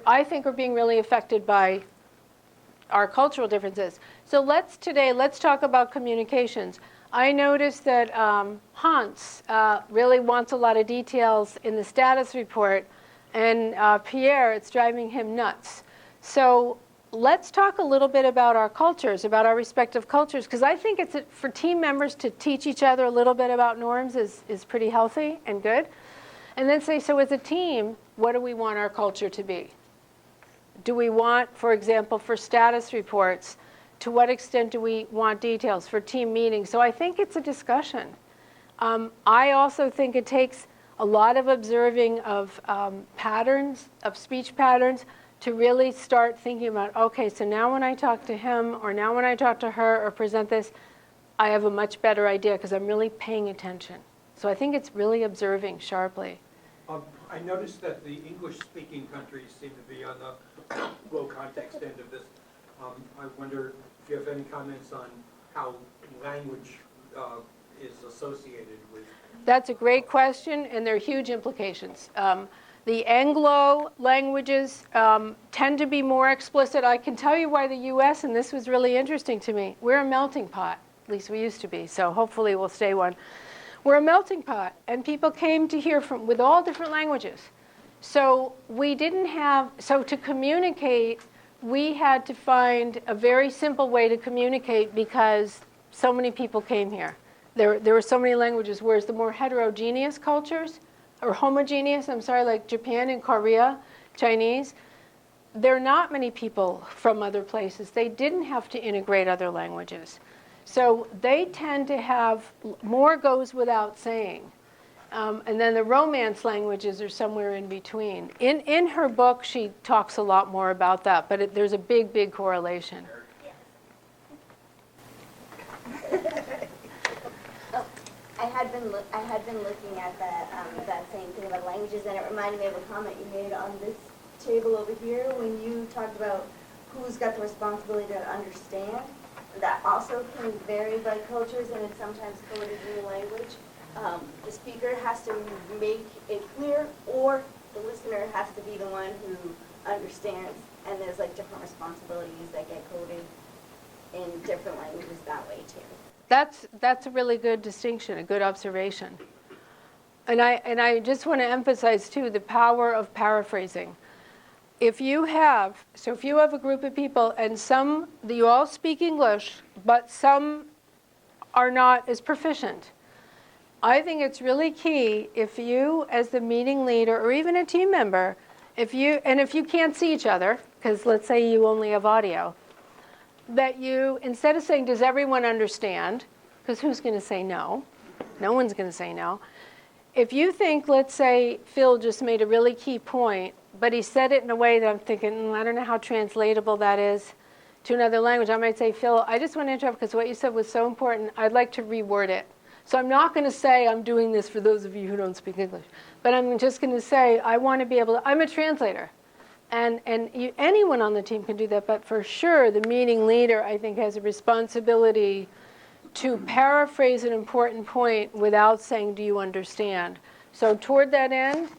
I think are being really affected by our cultural differences. So let's talk about communications. I noticed that Hans really wants a lot of details in the status report, and Pierre, it's driving him nuts. So let's talk a little bit about our cultures, about our respective cultures, because I think it's for team members to teach each other a little bit about norms is pretty healthy and good. And then say, so as a team, what do we want our culture to be? Do we want, for example, for status reports, to what extent do we want details for team meetings? So I think it's a discussion. I also think it takes a lot of observing of patterns, of speech patterns, to really start thinking about, okay, so now when I talk to him, or now when I talk to her, or present this, I have a much better idea because I'm really paying attention. So I think it's really observing sharply. I noticed that the English-speaking countries seem to be on the low context end of this. I wonder if you have any comments on how language is associated with. That's a great question, and there are huge implications. The Anglo languages tend to be more explicit. I can tell you why the U.S., and this was really interesting to me, we're a melting pot. At least we used to be, so hopefully we'll stay one. We're a melting pot, and people came to hear with all different languages. So to communicate, we had to find a very simple way to communicate because so many people came here. There were so many languages, whereas the more heterogeneous cultures, or homogeneous, like Japan and Korea, Chinese, there are not many people from other places. They didn't have to integrate other languages. So they tend to have more goes without saying. And then the Romance languages are somewhere in between. In her book, she talks a lot more about that, but there's a big, big correlation. I had been looking at that same thing about languages, and it reminded me of a comment you made on this table over here when you talked about who's got the responsibility to understand. That also can vary by cultures, and it's sometimes coded in the language. The speaker has to make it clear, or the listener has to be the one who understands, and there's like different responsibilities that get coded in different languages that way too. That's a really good distinction, a good observation. And I just want to emphasize too the power of paraphrasing. If you have a group of people and you all speak English, but some are not as proficient, I think it's really key if you, as the meeting leader or even a team member, if you can't see each other, because let's say you only have audio, that you, instead of saying, does everyone understand? Because who's going to say no? No one's going to say no. If you think, let's say Phil just made a really key point, but he said it in a way that I'm thinking, I don't know how translatable that is to another language. I might say, Phil, I just want to interrupt because what you said was so important. I'd like to reword it. So I'm not going to say I'm doing this for those of you who don't speak English. But I'm just going to say I want to be able to, I'm a translator. And anyone on the team can do that, but for sure the meeting leader, I think, has a responsibility to paraphrase an important point without saying, do you understand? So toward that end,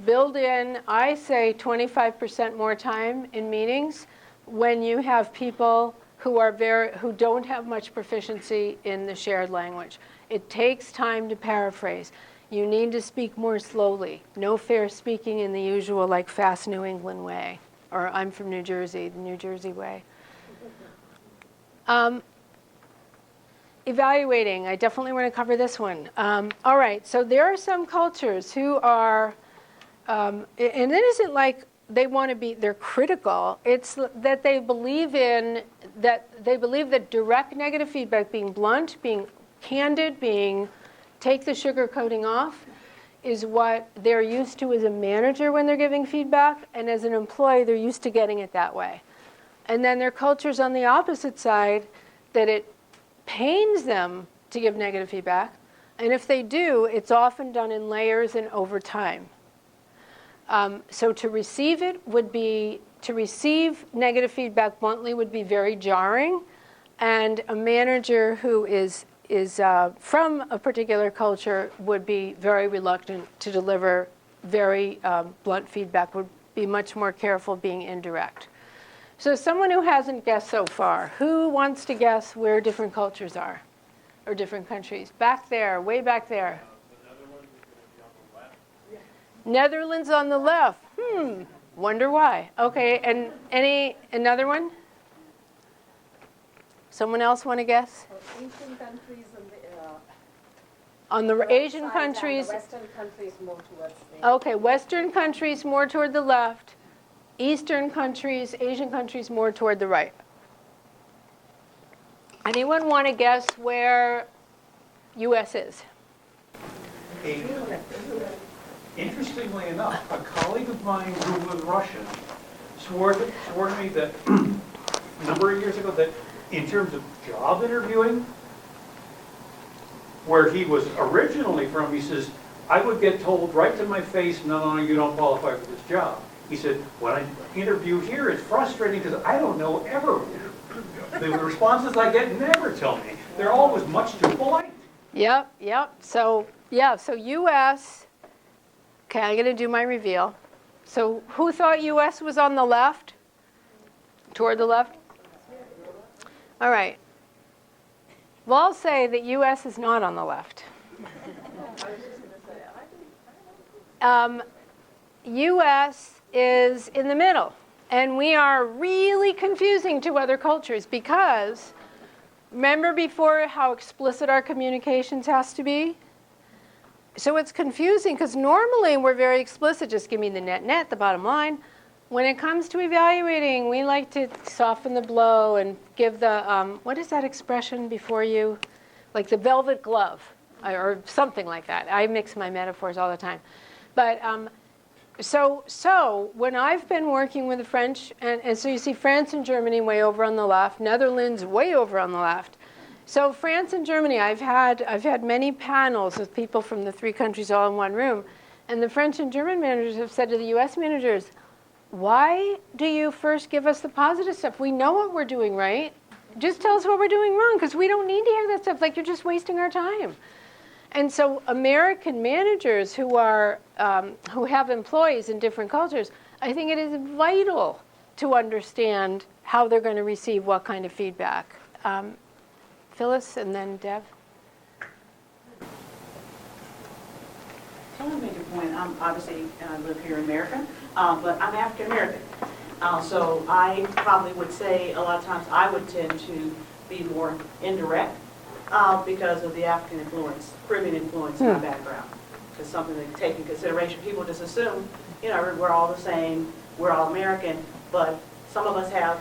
build in, I say 25% more time in meetings when you have people who don't have much proficiency in the shared language. It takes time to paraphrase. You need to speak more slowly. No fair speaking in the usual, like, fast New England way. Or I'm from New Jersey, the New Jersey way. Evaluating, I definitely want to cover this one. All right, so there are some cultures who are, and it isn't like they want to be, they're critical. It's that they believe that direct negative feedback, being blunt, being candid, take the sugar coating off, is what they're used to as a manager when they're giving feedback, and as an employee, they're used to getting it that way. And then there are cultures on the opposite side that it pains them to give negative feedback, and if they do, it's often done in layers and over time. So to receive negative feedback bluntly would be very jarring, and a manager who is from a particular culture would be very reluctant to deliver very blunt feedback, would be much more careful being indirect. So someone who hasn't guessed so far, who wants to guess where different cultures are, or different countries? Back there, way back there. Netherlands on the left. Wonder why. Okay, and another one? Someone else want to guess? Asian countries On the Asian countries. The Western countries more towards the... Okay, Western countries more toward the left. Eastern countries, Asian countries more toward the right. Anyone want to guess where U.S. is? Interestingly enough, a colleague of mine who was Russian swore to me that a number of years ago that in terms of job interviewing, where he was originally from, he says, I would get told right to my face, no, you don't qualify for this job. He said, when I interview here, it's frustrating because I don't know ever. The responses I get never tell me. They're always much too polite. Yep. So U.S., okay, I'm going to do my reveal. So who thought U.S. was on the left? Toward the left? All right. Well, I'll say that U.S. is not on the left. U.S. is in the middle. And we are really confusing to other cultures because remember before how explicit our communications has to be? So it's confusing because normally we're very explicit, just give me the net, the bottom line. when it comes to evaluating, we like to soften the blow and give the, what is that expression before you? Like the velvet glove, or something like that. I mix my metaphors all the time. But so when I've been working with the French, and so you see France and Germany way over on the left, Netherlands way over on the left. So France and Germany, I've had many panels with people from the three countries all in one room, and the French and German managers have said to the U.S. managers, why do you first give us the positive stuff? We know what we're doing right. Just tell us what we're doing wrong, because we don't need to hear that stuff. Like, you're just wasting our time. And so American managers who have employees in different cultures, I think it is vital to understand how they're going to receive what kind of feedback. Phyllis and then Dev. I want to make a point. Obviously, I live here in America, but I'm African American. So I probably would say a lot of times I would tend to be more indirect because of the African influence, Caribbean influence in my background. It's something to take into consideration. People just assume, we're all the same, we're all American, but some of us have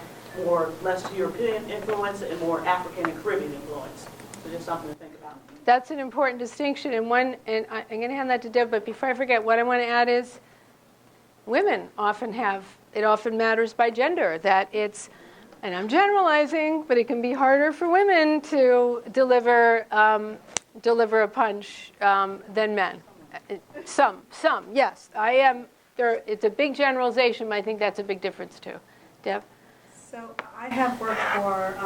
less European influence and more African and Caribbean influence. So just something to think about. That's an important distinction, and I'm going to hand that to Deb, but before I forget, what I want to add is women often it often matters by gender, that it's, and I'm generalizing, but it can be harder for women to deliver a punch than men. Some, yes. It's a big generalization, but I think that's a big difference too. Deb? So I have worked for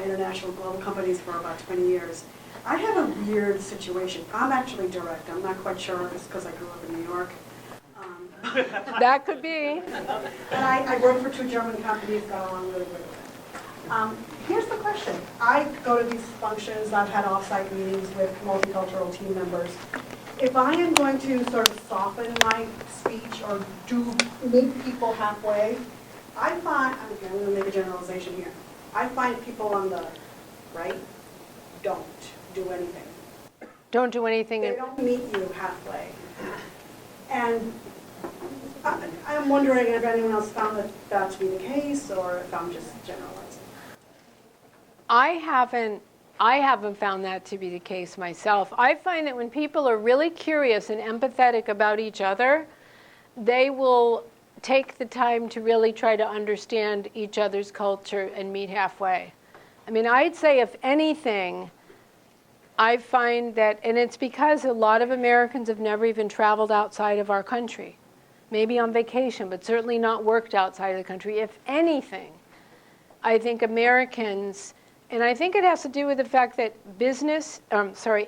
international global companies for about 20 years. I have a weird situation. I'm actually direct. I'm not quite sure if it's because I grew up in New York. That could be. And I worked for 2 German companies, got along really good with it. Here's the question. I go to these functions. I've had off-site meetings with multicultural team members. If I am going to sort of soften my speech or meet people halfway, I find, I'm going to make a generalization here, I find people on the right don't do anything. Don't do anything. They don't meet you halfway. And I'm wondering if anyone else found that to be the case, or if I'm just generalizing. I haven't found that to be the case myself. I find that when people are really curious and empathetic about each other, they will take the time to really try to understand each other's culture and meet halfway. I mean, I'd say if anything, I find that, and it's because a lot of Americans have never even traveled outside of our country. Maybe on vacation, but certainly not worked outside of the country. If anything, I think Americans, and I think it has to do with the fact that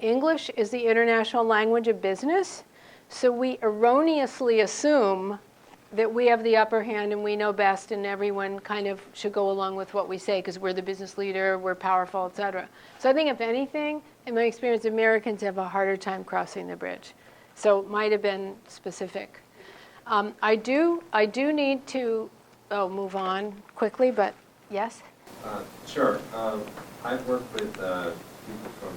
English is the international language of business. So we erroneously assume that we have the upper hand and we know best, and everyone kind of should go along with what we say because we're the business leader, we're powerful, et cetera. So I think if anything, in my experience, Americans have a harder time crossing the bridge. So it might have been specific. I do need to move on quickly, but yes? Sure. I've worked with people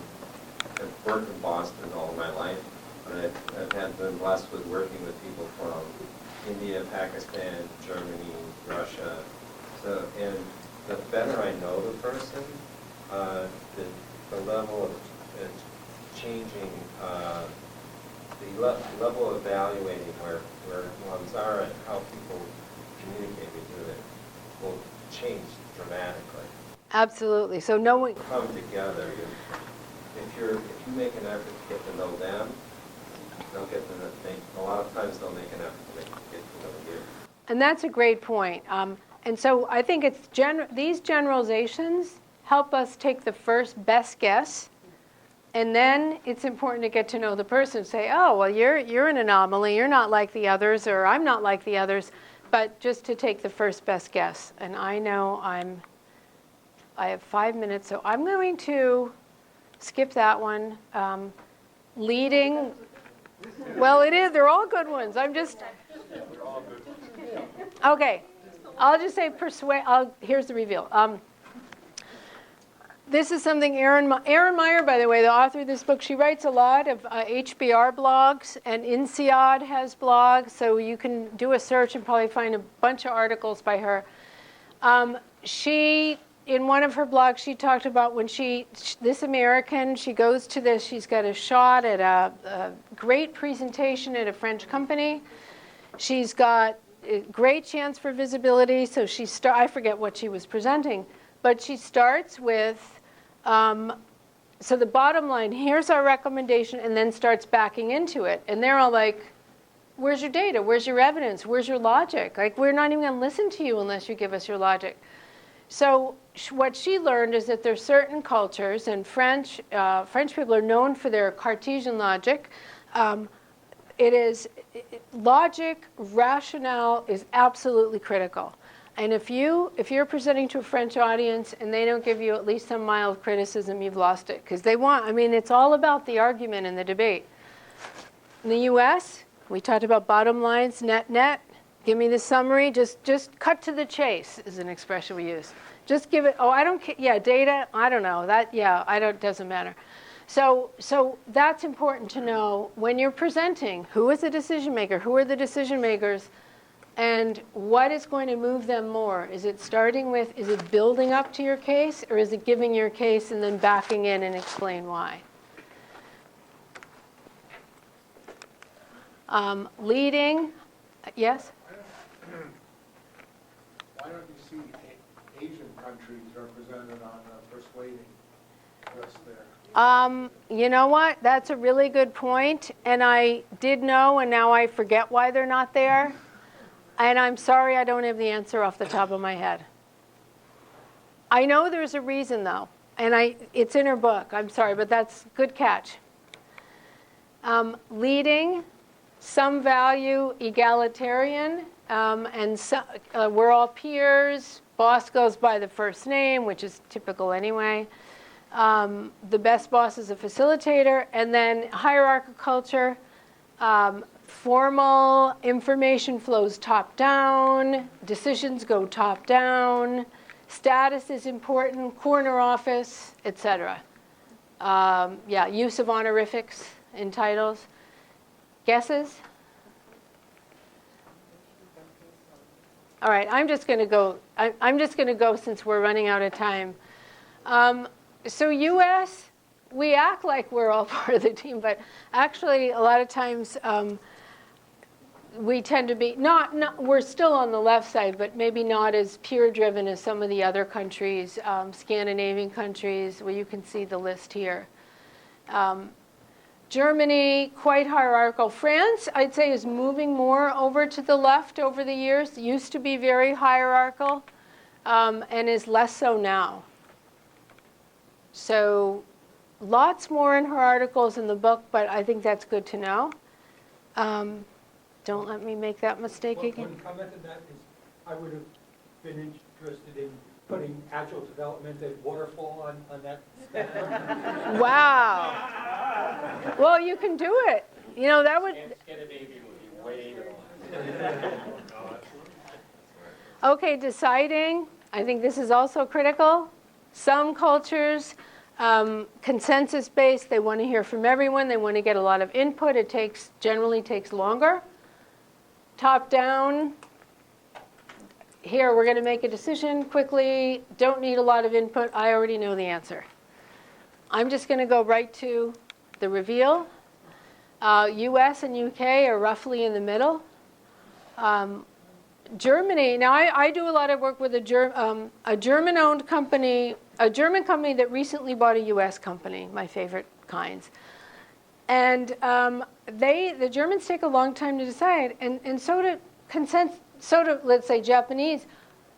I've worked in Boston all my life, but I've been blessed with working with people from India, Pakistan, Germany, Russia. So, and the better I know the person, the level of changing, the level of evaluating where ones are and how people communicate with it will change dramatically. Absolutely. So knowing Come together. If you make an effort to get to know them, they'll get to think. A lot of times they'll make an effort to get to know you. And that's a great point. And so I think it's these generalizations help us take the first best guess, and then it's important to get to know the person. Say, oh, well, you're an anomaly. You're not like the others, or I'm not like the others. But just to take the first best guess. And I know I have 5 minutes, so I'm going to skip that one. Leading. Well, it is. They're all good ones. I'm just. Okay. I'll just say here's the reveal. This is something Erin Meyer, by the way, the author of this book, she writes a lot of HBR blogs, and INSEAD has blogs, so you can do a search and probably find a bunch of articles by her. In one of her blogs, she talked about when this American, she goes to this, she's got a shot at a great presentation at a French company. She's got a great chance for visibility, so I forget what she was presenting, but she starts with, so the bottom line, here's our recommendation, and then starts backing into it. And they're all like, where's your data? Where's your evidence? Where's your logic? Like, we're not even going to listen to you unless you give us your logic. So what she learned is that there's certain cultures, and French people are known for their Cartesian logic. Logic, rationale is absolutely critical. And if you're presenting to a French audience and they don't give you at least some mild criticism, you've lost it. Because it's all about the argument and the debate. In the US, we talked about bottom lines, net. Give me the summary. Just cut to the chase is an expression we use. Just give it, I don't care. Yeah, data, I don't know. Doesn't matter. So that's important to know when you're presenting. Who is the decision maker? Who are the decision makers? And what is going to move them more? Is it building up to your case, or is it giving your case and then backing in and explain why? Leading, yes? Why don't you see Asian countries represented on persuading lists there? You know what? That's a really good point. And I did know, and now I forget why they're not there. And I'm sorry I don't have the answer off the top of my head. I know there's a reason, though. And it's in her book. I'm sorry, but that's good catch. Leading, some value, egalitarian, and we're all peers. Boss goes by the first name, which is typical anyway. The best boss is a facilitator. And then hierarchical culture, formal information flows top down, decisions go top down, status is important, corner office, etc. Use of honorifics in titles. Guesses? All right, I'm just going to go since we're running out of time. So U.S., we act like we're all part of the team, but actually a lot of times we tend to be we're still on the left side, but maybe not as peer-driven as some of the other countries, Scandinavian countries, where you can see the list here. Germany, quite hierarchical. France, I'd say, is moving more over to the left over the years. It used to be very hierarchical, and is less so now. So lots more in her articles in the book, but I think that's good to know. Don't let me make that mistake again. One comment on that is I would have been interested in putting agile development and waterfall on that. Wow. Well, you can do it. That would... Okay, deciding. I think this is also critical. Some cultures, consensus-based, they want to hear from everyone. They want to get a lot of input. It generally takes longer. Top-down. Here, we're going to make a decision quickly. Don't need a lot of input. I already know the answer. I'm just going to go right to the reveal. US and UK are roughly in the middle. Germany, now I do a lot of work with a German-owned company, a German company that recently bought a US company, my favorite kinds. And the Germans take a long time to decide, and so do, let's say, Japanese.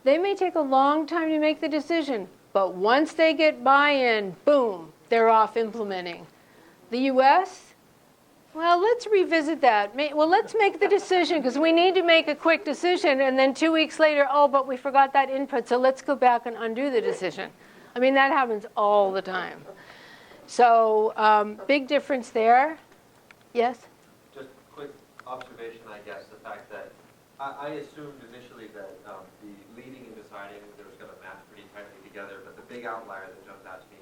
They may take a long time to make the decision, but once they get buy-in, boom, they're off implementing. The US, well, let's revisit that. Let's make the decision, because we need to make a quick decision, and then 2 weeks later, but we forgot that input, so let's go back and undo the decision. I mean, that happens all the time. So big difference there. Yes? Just a quick observation, I guess, the fact that I assumed initially that the leading and deciding, they was going to match pretty tightly together, but the big outlier that jumped out to me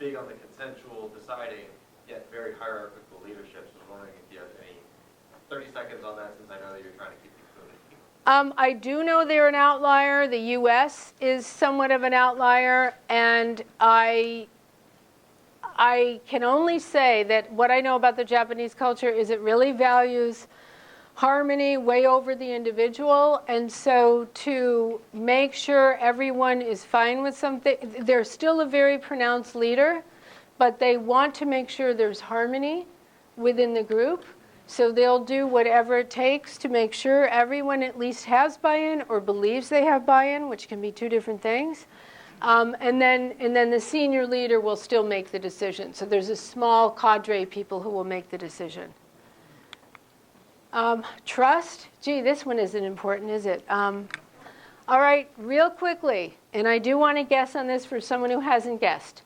big on the consensual deciding, yet very hierarchical leadership. So I was wondering if you have any 30 seconds on that, since I know that you're trying to keep things moving. I do know they're an outlier. The U.S. is somewhat of an outlier, and I can only say that what I know about the Japanese culture is it really values harmony way over the individual, and so to make sure everyone is fine with something, they're still a very pronounced leader, but they want to make sure there's harmony within the group. So they'll do whatever it takes to make sure everyone at least has buy-in or believes they have buy-in, which can be two different things. And then the senior leader will still make the decision. So there's a small cadre of people who will make the decision. Trust. Gee, this one isn't important, is it? All right, real quickly, and I do want to guess on this for someone who hasn't guessed.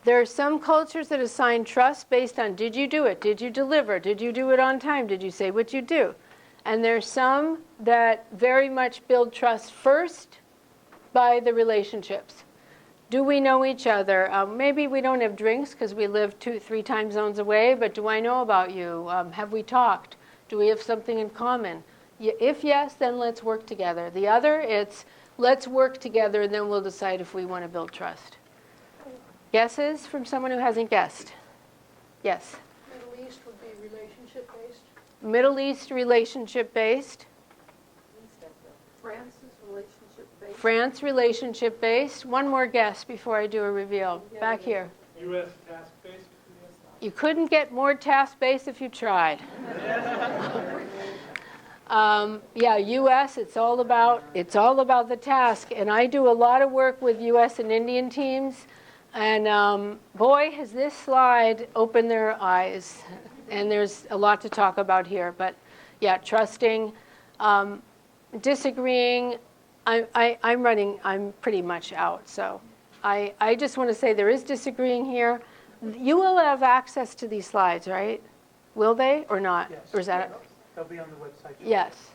There are some cultures that assign trust based on, did you do it? Did you deliver? Did you do it on time? Did you say what you do? And there's some that very much build trust first by the relationships. Do we know each other? Maybe we don't have drinks because we live 2-3 time zones away, but do I know about you? Have we talked? Do we have something in common? If yes, then let's work together. The other, it's let's work together and then we'll decide if we want to build trust. Guesses from someone who hasn't guessed? Yes? Middle East would be relationship-based. Middle East relationship-based. France is relationship-based. France relationship-based. One more guess before I do a reveal. Back here. U.S. task-based? You couldn't get more task-based if you tried. Yeah, U.S. It's all about the task, and I do a lot of work with U.S. and Indian teams, and boy, has this slide opened their eyes. And there's a lot to talk about here, but yeah, trusting, disagreeing. I'm pretty much out, so I just want to say there is disagreeing here. You will have access to these slides, right? Will they or not? Yes. Or is that? They'll be on the website. Yes.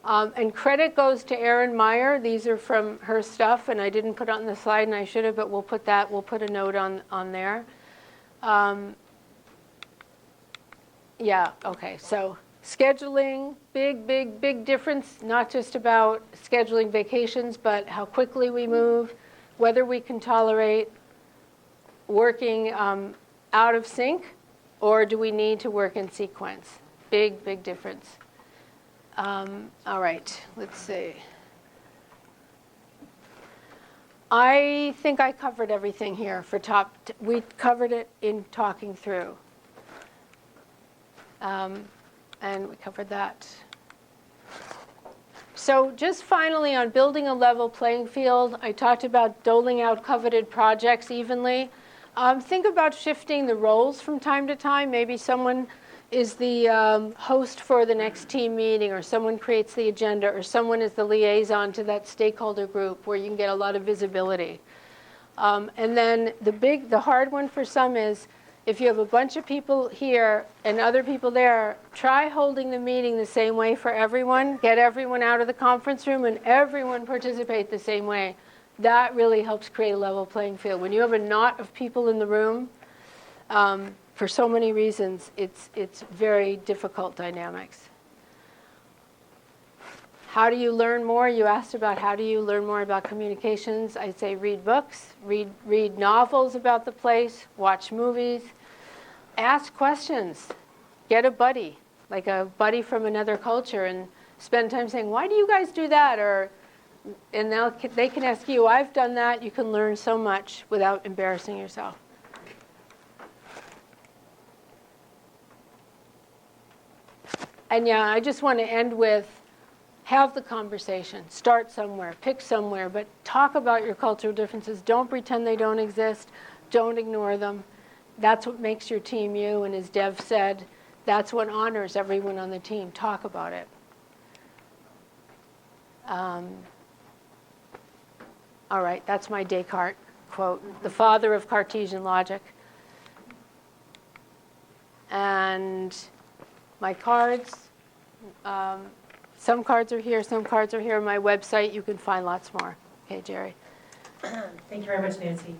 And credit goes to Erin Meyer. These are from her stuff, and I didn't put it on the slide, and I should have, but we'll put a note on there. Yeah, okay, so scheduling, big difference, not just about scheduling vacations, but how quickly we move, whether we can tolerate working out of sync, or do we need to work in sequence? Big difference. All right, let's see. I think I covered everything here for we covered it in talking through. And we covered that. So just finally on building a level playing field, I talked about doling out coveted projects evenly. Think about shifting the roles from time to time. Maybe someone is the host for the next team meeting, or someone creates the agenda, or someone is the liaison to that stakeholder group where you can get a lot of visibility. And then the hard one for some is, if you have a bunch of people here and other people there, try holding the meeting the same way for everyone. Get everyone out of the conference room and everyone participate the same way. That really helps create a level playing field. When you have a knot of people in the room, for so many reasons, it's very difficult dynamics. How do you learn more? You asked about how do you learn more about communications. I'd say read books, read novels about the place, watch movies, ask questions, get a buddy, like a buddy from another culture, and spend time saying, why do you guys do that? And they can ask you, I've done that. You can learn so much without embarrassing yourself. And yeah, I just want to end with, have the conversation. Start somewhere, pick somewhere, but talk about your cultural differences. Don't pretend they don't exist. Don't ignore them. That's what makes your team you, and as Dev said, that's what honors everyone on the team. Talk about it. All right, that's my Descartes quote, the father of Cartesian logic. And my cards, some cards are here, some cards are here on my website. You can find lots more. Okay, Jerry. Thank you very much, Nancy.